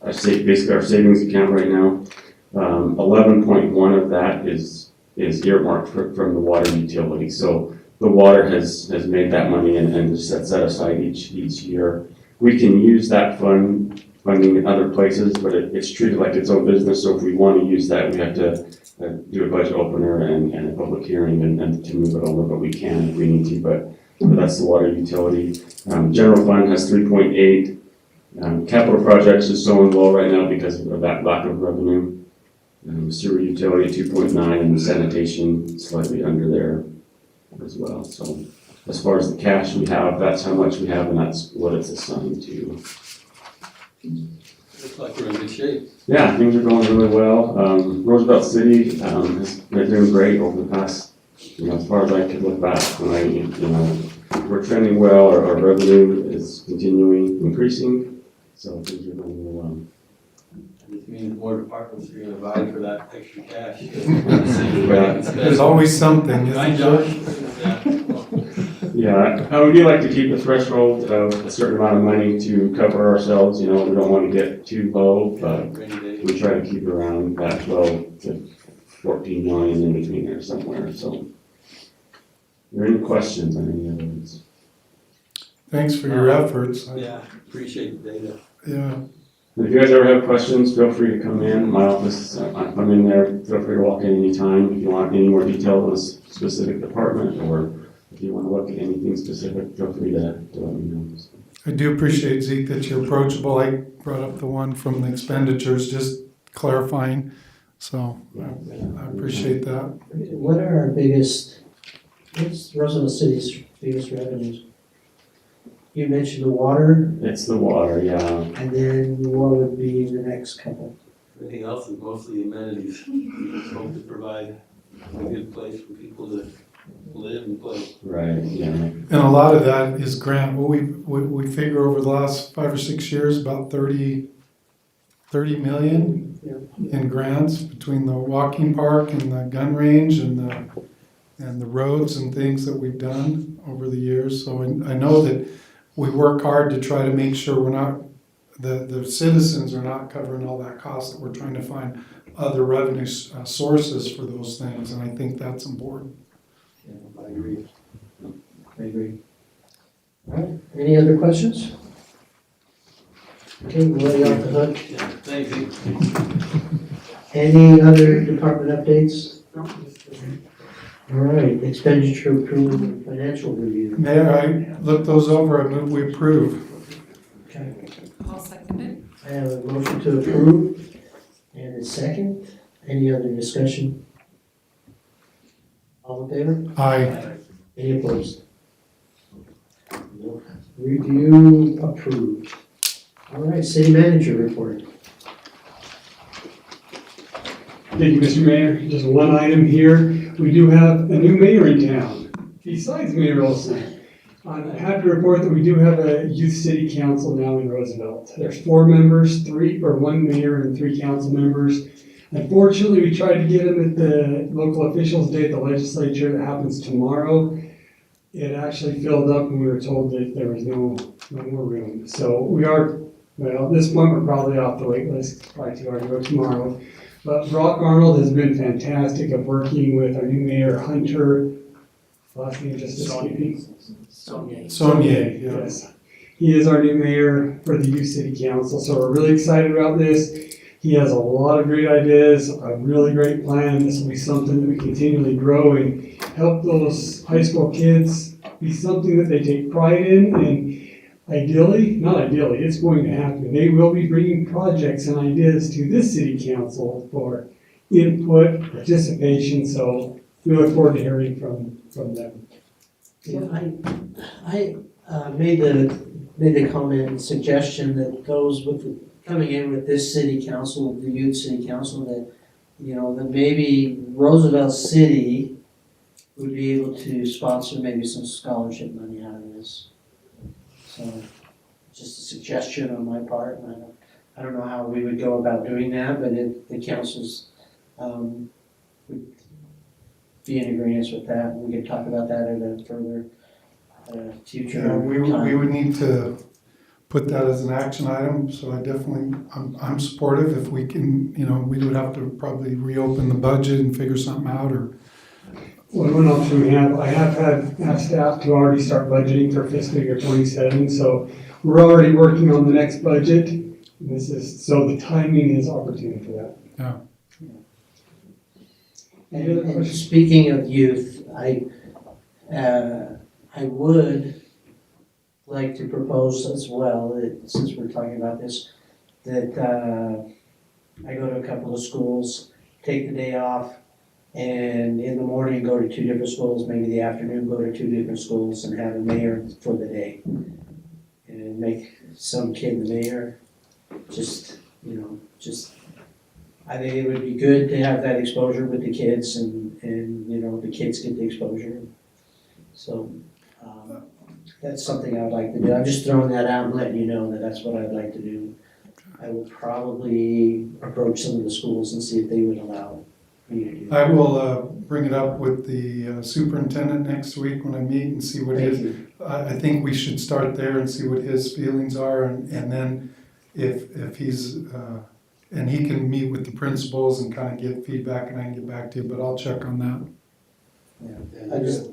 basically our savings account right now. 11.1 of that is earmarked from the water utility. So the water has made that money and set aside each year. We can use that funding in other places, but it's treated like its own business. So if we want to use that, we have to do a budget opener and a public hearing and to move it over, but we can if we need to. But that's the water utility. General fund has 3.8. Capital projects is so low right now because of that lack of revenue. Sewer utility 2.9 and sanitation slightly under there as well. So as far as the cash we have, that's how much we have, and that's what it's assigned to. Looks like we're in good shape. Yeah, things are going really well. Roosevelt City they're doing great over the past, as far as I could look back. We're trending well. Our revenue is continuing increasing, so things are going really well. This means more departments are gonna vie for that extra cash. There's always something, Right, isn't there? Josh? Yeah, we do like to keep a threshold of a certain amount of money to cover ourselves. We don't want to get too low, but we try to keep around that 12 to 14 million in between there somewhere. So, are there any questions on any of those? Thanks for your efforts. Yeah, appreciate the data. Yeah. And if you guys ever have questions, feel free to come in. My office, I'm in there. Feel free to walk in anytime if you want any more detail on a specific department, or if you want to look at anything specific, feel free to let me know. I do appreciate, Zeke, that you're approachable. I brought up the one from the expenditures, just clarifying. So I appreciate that. What are our what's Roosevelt City's biggest revenues? You mentioned the water, It's the water, yeah. and then what would be the next couple? Everything else is mostly amenities. We just hope to provide a good place for people to live and play. Right, yeah. And a lot of that is grant. Well, we figure over the last 5 or 6 years, about 30 million in grants between the walking park and the gun range and the roads and things that we've done over the years. So I know that we work hard to try to make sure we're not, the citizens are not covering all that cost, that we're trying to find other revenue sources for those things, and I think that's important. Yeah, I agree. I agree. All right, any other questions? Okay, we'll let you off the hook. Yeah, thank you. Any other department updates? All right, expenditure approval and financial review. Mayor, I looked those over, I move we approve. Okay, I'll second it. I have a motion to approve and a second. Any other discussion? All in favor? Aye. Any opposed? Review approved. All right, city manager report. Thank you, Mr. Mayor. Just one item here. We do have a new mayor in town, besides Mayor Olson. I'm happy to report that we do have a youth city council now in Roosevelt. There's 4 members, 1 mayor and 3 council members. Unfortunately, we tried to get them at the local officials' day at the legislature that happens tomorrow. It actually filled up and we were told that there was no more room. So we are, well, at this point, we're probably off the wait list, probably to go tomorrow. But Brock Arnold has been fantastic at working with our new mayor, Hunter. Last name just escaping. Sonia, yes. He is our new mayor for the youth city council, so we're really excited about this. He has a lot of great ideas, a really great plan. This will be something that we continually grow and help those high school kids be something that they take pride in. And not ideally, it's going to happen. They will be bringing projects and ideas to this city council for input, participation, so we look forward to hearing from them. Yeah, I made the comment and suggestion that goes with coming in with this city council, the youth city council, that, that maybe Roosevelt City would be able to sponsor maybe some scholarship money out of this. So, just a suggestion on my part, and I don't know how we would go about doing that, but if the councils would be in agreement with that, we could talk about that at a further future Yeah, we time. would need to put that as an action item, so I definitely, I'm supportive if we can, we would have to probably reopen the budget and figure something out, or. Well, one option we have, I have had staff to already start budgeting for fiscal year 27, so we're already working on the next budget. So the timing is opportune for that. Yeah. And speaking of youth, I would like to propose as well, that since we're talking about this, that I go to a couple of schools, take the day off, and in the morning go to 2 different schools, maybe the afternoon go to 2 different schools and have a mayor for the day. And make some kid the mayor, I think it would be good to have that exposure with the kids and the kids get the exposure. So, that's something I would like to do. I'm just throwing that out and letting you know that that's what I'd like to do. I will probably approach some of the schools and see if they would allow me to do that. I will bring it up with the superintendent next week when I meet and see what I think we should start there and see what his feelings are, and then if he's, and he can meet with the principals and kind of get feedback, and I can get back to you, but I'll check on that.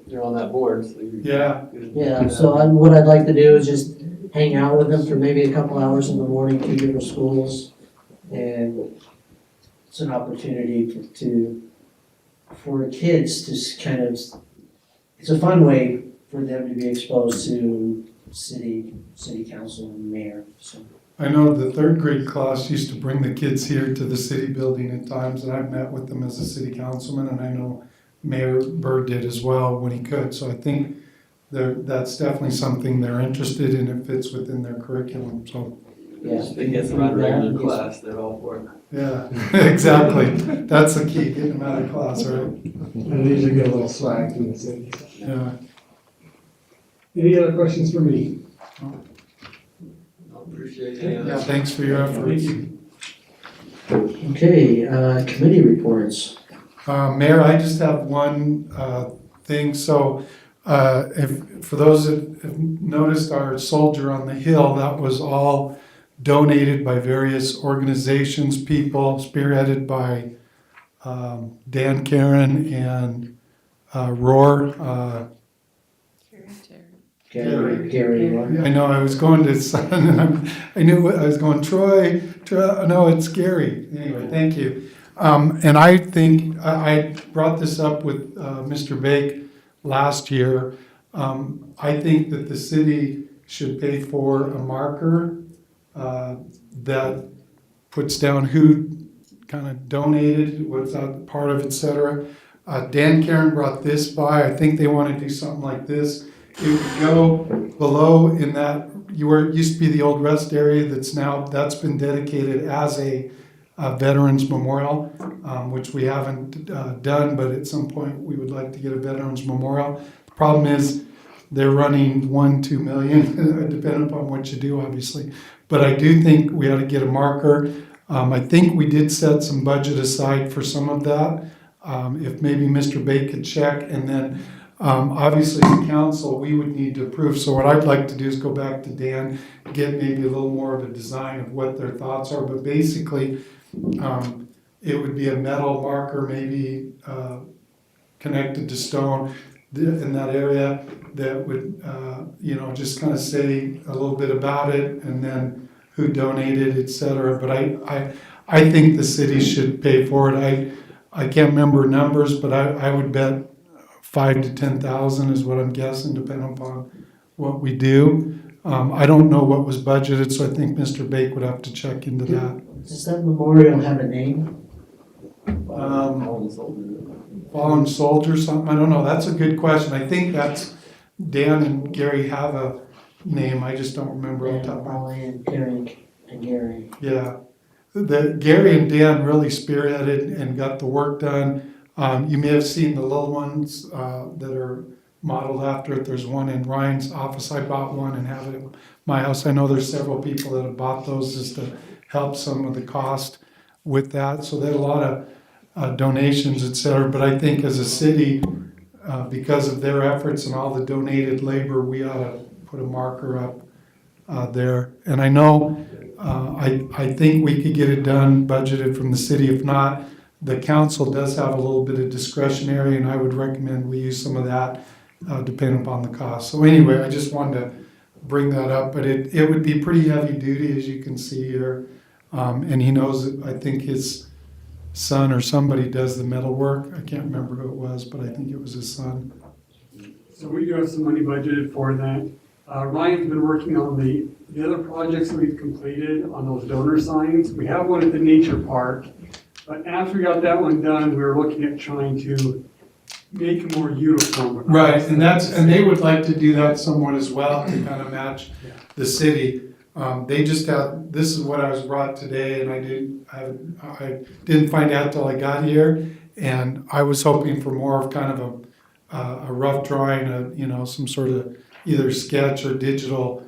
You're on that board, so Yeah. Yeah, so what I'd like to do is just hang out with them for maybe a couple hours in the morning, 2 different schools. And it's an opportunity for kids to kind of, it's a fun way for them to be exposed to city council and mayor, so. I know the 3rd grade class used to bring the kids here to the city building at times, and I've met with them as a city councilman, and I know Mayor Bird did as well when he could, so I think that's definitely something they're interested in. It fits within their curriculum, so. Yeah. they get them out of regular class, they're all for it. Yeah, exactly. That's the key, getting them out of class, right? And they usually get a little swag from the city. Yeah. Any other questions for me? I appreciate it. Yeah, thanks for your efforts. Okay, committee reports. Mayor, I just have one thing. So for those that have noticed our Soldier on the Hill, that was all donated by various organizations, people, spearheaded by Dan Karen and Roar. Gary. I know, I was going to Sun, and I knew I was going, Troy, no, it's Gary. Anyway, thank you. And I think, I brought this up with Mr. Bake last year. I think that the city should pay for a marker that puts down who kind of donated, what's that part of, et cetera. Dan Karen brought this by. I think they want to do something like this. It would go below in that, used to be the old rest area that's been dedicated as a Veterans Memorial, which we haven't done, but at some point we would like to get a Veterans Memorial. Problem is, they're running 1-2 million, depending upon what you do, obviously. But I do think we ought to get a marker. I think we did set some budget aside for some of that. If maybe Mr. Bate could check, and then obviously the council, we would need to approve. So what I'd like to do is go back to Dan, get maybe a little more of a design of what their thoughts are. But basically, it would be a metal marker, maybe connected to stone in that area that would, just kind of say a little bit about it, and then who donated, et cetera. But I think the city should pay for it. I can't remember numbers, but I would bet 5,000 to 10,000 is what I'm guessing, depending upon what we do. I don't know what was budgeted, so I think Mr. Bake would have to check into that. Does that memorial have a name? Fallen soldier, something, I don't know, that's a good question. I think that's, Dan and Gary have a name, I just don't remember off the top of my head. Molly and Gary and Gary. Yeah, Gary and Dan really spearheaded and got the work done. You may have seen the little ones that are modeled after it. There's one in Ryan's office. I bought one and have it at my house. I know there's several people that have bought those just to help some of the cost with that. So they had a lot of donations, et cetera. But I think as a city, because of their efforts and all the donated labor, we ought to put a marker up there. And I know, I think we could get it done, budgeted from the city. If not, the council does have a little bit of discretionary, and I would recommend we use some of that, depending upon the cost. So anyway, I just wanted to bring that up, but it would be pretty heavy duty, as you can see here. And he knows that I think his son or somebody does the metal work. I can't remember who it was, but I think it was his son. So we do have some money budgeted for that. Ryan's been working on the other projects that we've completed on those donor signs. We have one at the nature park, but after we got that one done, we were looking at trying to make it more uniform. Right, and they would like to do that somewhat as well to kind of match the city. They just have, this is what I was brought today, and I didn't find out till I got here, and I was hoping for more of kind of a rough drawing, some sort of either sketch or digital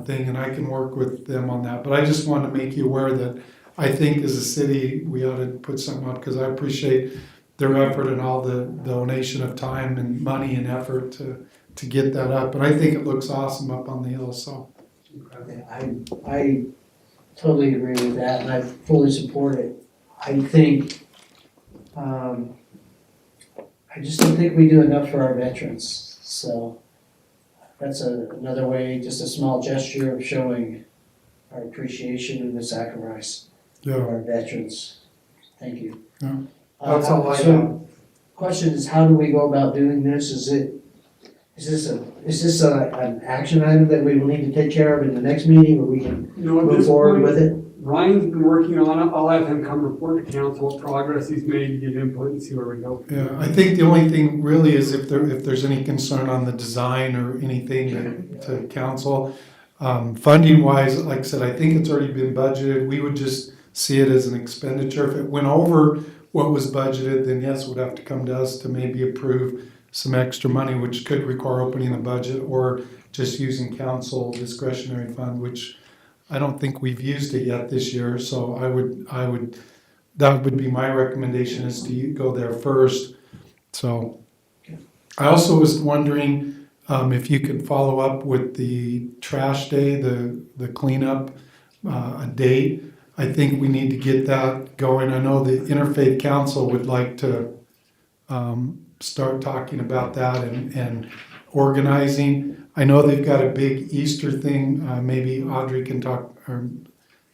thing, and I can work with them on that. But I just want to make you aware that I think as a city, we ought to put something up, because I appreciate their effort and all the donation of time and money and effort to get that up. And I think it looks awesome up on the hill, so. I totally agree with that, and I fully support it. I think, I just don't think we do enough for our veterans, so that's another way, just a small gesture of showing our appreciation and the sacrifice of our veterans. Thank you. Yeah. That's all I have. So, question is, how do we go about doing this? Is this an action item that we will need to take care of in the next meeting, or we can move forward with it? Ryan's been working on it. I'll have him come report to council what progress he's made, give input, and see where we go. Yeah, I think the only thing really is if there's any concern on the design or anything to council. Funding wise, like I said, I think it's already been budgeted. We would just see it as an expenditure. If it went over what was budgeted, then yes, it would have to come to us to maybe approve some extra money, which could require opening the budget or just using council discretionary fund, which I don't think we've used it yet this year. So that would be my recommendation, is to go there first. So I also was wondering if you could follow up with the trash day, the cleanup date. I think we need to get that going. I know the Interfaith Council would like to start talking about that and organizing. I know they've got a big Easter thing. Maybe Audrey can talk, or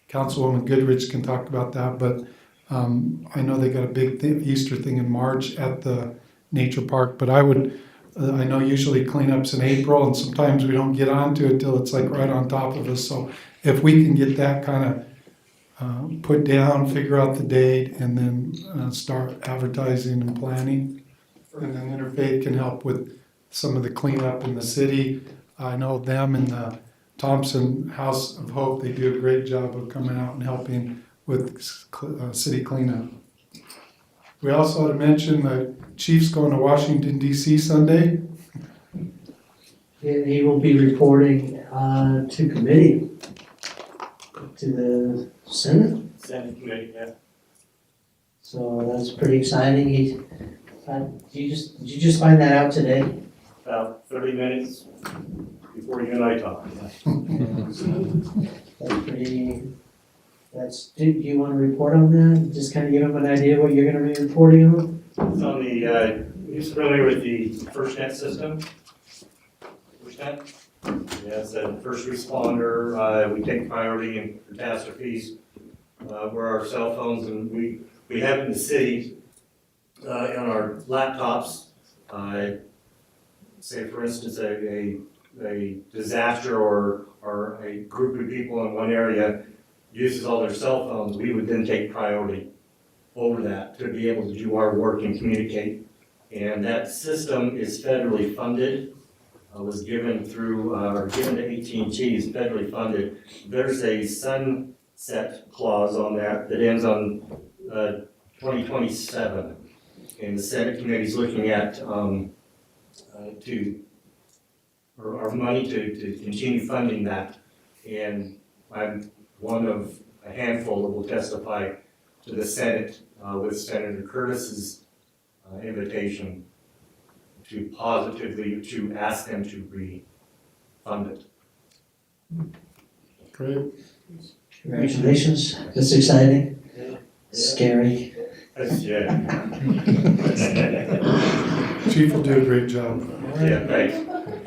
Councilwoman Goodrich can talk about that. But I know they got a big Easter thing in March at the nature park. But I know usually cleanups in April, and sometimes we don't get onto it till it's like right on top of us. So if we can get that kind of put down, figure out the date, and then start advertising and planning. And then Interfaith can help with some of the cleanup in the city. I know them and the Thompson House of Hope, they do a great job of coming out and helping with city cleanup. We also had to mention the chief's going to Washington DC Sunday. He will be reporting to committee, to the Senate. Senate committee, yeah. So that's pretty exciting. Did you just find that out today? About 30 minutes before you and I talk. Do you want to report on that? Just kind of give them an idea what you're going to be reporting on? It's on the, you familiar with the FirstNet system? FirstNet? Yeah, it's a first responder. We take priority in catastrophes. Where our cell phones, and we have in the city, on our laptops, say for instance, a disaster or a group of people in one area uses all their cell phones, we would then take priority over that to be able to do our work and communicate. And that system is federally funded, was given through, or given to AT&T, is federally funded. There's a sunset clause on that ends on 2027. And the Senate committee is looking at our money to continue funding that. And I'm one of a handful that will testify to the Senate with Senator Curtis's invitation to positively to ask them to refund it. Great. Congratulations. That's exciting. Yeah. Scary. Yeah. Chief will do a great job. Yeah, thanks.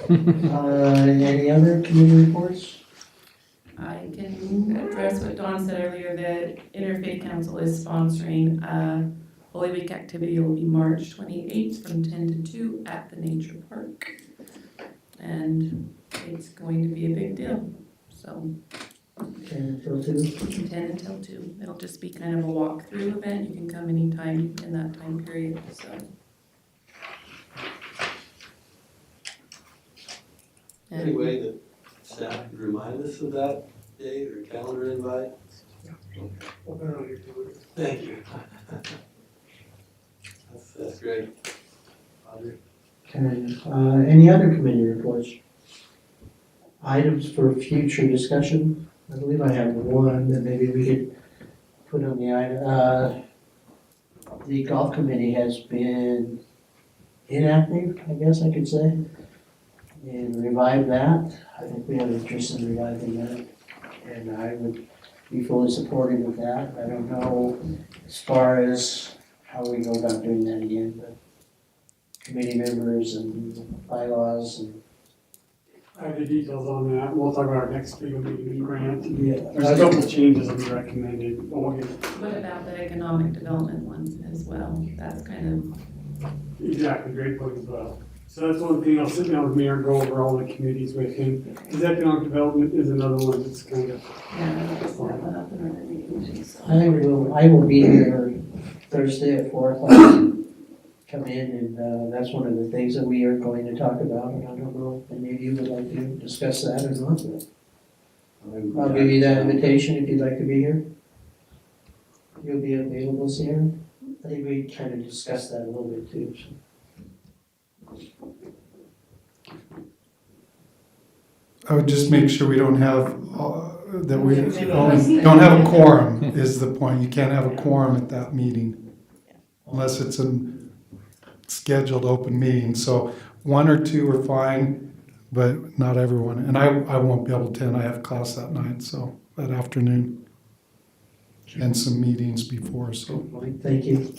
Any other committee reports? I can address what Dawn said earlier, that Interfaith Council is sponsoring a Holy Week activity. It will be March 28th from 10 to 2 at the Nature Park. And it's going to be a big deal, so. 10 until 2? 10 until 2. It'll just be kind of a walkthrough event. You can come anytime in that time period, so. Any way that staff could remind us of that date or calendar invite? Thank you. That's great. Audrey? Okay. Any other committee reports? Items for future discussion? I believe I have one that maybe we could put on the item. The golf committee has been inactive, I guess I could say, and revive that. I think we have interest in reviving that, and I would be fully supportive of that. I don't know as far as how we go about doing that again, but committee members and bylaws and. I have the details on that. We'll talk about our next big meeting grant. Yeah. There's a couple of changes that we recommended, but we'll get. What about the economic development one as well? That's kind Exactly, great point as well. So that's one thing, I'll sit down with Mayor and go over all the committees with him. Because economic development is another one that's kind of. yeah, just set that up in our meeting too, so. I will be here Thursday at 4 o'clock. Come in and that's one of the things that we are going to talk about, and I don't know if any of you would like to discuss that or not. But I'll give you that invitation if you'd like to be here. You'll be available, Sarah? I think we kind of discussed that a little bit too. So. I would just make sure we don't have, that we don't have a quorum is the point. You can't have a quorum at that meeting unless it's a scheduled open meeting. So 1 or 2 are fine, but not everyone. And I won't be able to attend. I have class that night, so that afternoon. And some meetings before, so. Thank you.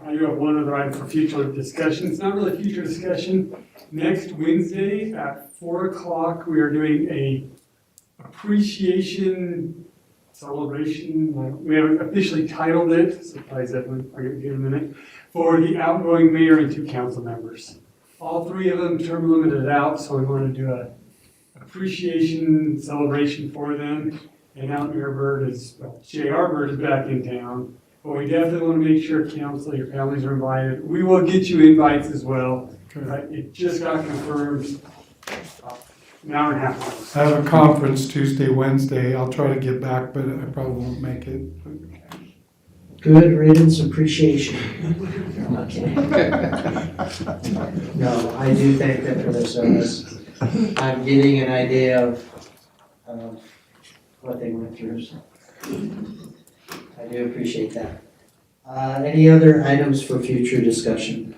I do have one other item for future discussion. It's not really future discussion. Next Wednesday at 4 o'clock, we are doing a appreciation celebration. We haven't officially titled it, surprise everyone, I'll get here in a minute, for the outgoing mayor and 2 council members. All 3 of them term limited out, so we want to do a appreciation celebration for them. And out Mayor Bird is, well, J.R. Bird is back in town. But we definitely want to make sure council, your families are invited. We will get you invites as well. It just got confirmed An hour and a half. I have a conference Tuesday, Wednesday. I'll try to get back, but I probably won't make it. Good riddance appreciation. Okay. No, I do thank them for their service. I'm getting an idea of what they went through, so I do appreciate that. Any other items for future discussion?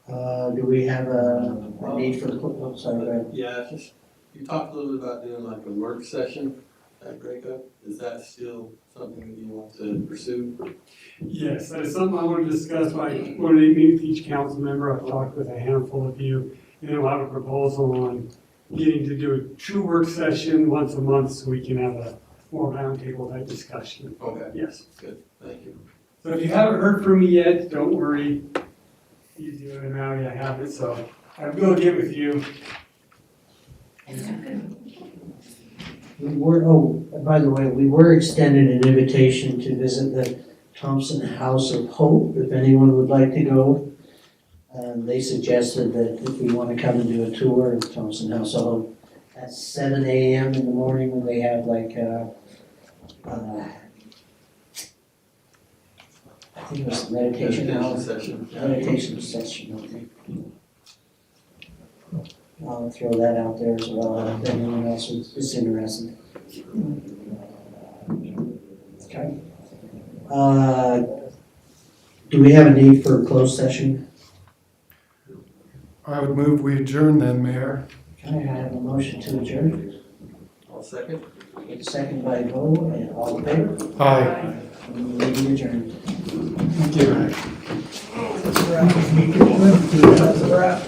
Do we have a need for, oh, sorry, go ahead. Yeah, just, you talked a little bit about doing like a work session at breakup. Is that still something that you want to pursue? Yes, that is something I want to discuss. I want to meet with each council member. I've talked with a handful of you, and then we'll have a proposal on getting to do a true work session once a month so we can have a more roundtable type discussion. Okay, Yes. good, thank you. So if you haven't heard from me yet, don't worry. He's doing it now, I haven't, so I will get with you. We were, oh, by the way, we were extended an invitation to visit the Thompson House of Hope, if anyone would like to go. They suggested that if we want to come and do a tour of Thompson House of Hope at 7 a.m. in the morning when they have like, I think it was meditation hour. Meditation session, I think. I'll throw that out there as well, if anyone else is interested. Okay. Do we have a need for a closed session? I would move we adjourn then, Mayor. Okay, I have a motion to adjourn. I'll second. It's second by Bo, and all in favor? Aye. Meeting adjourned. Thank you. That's a wrap.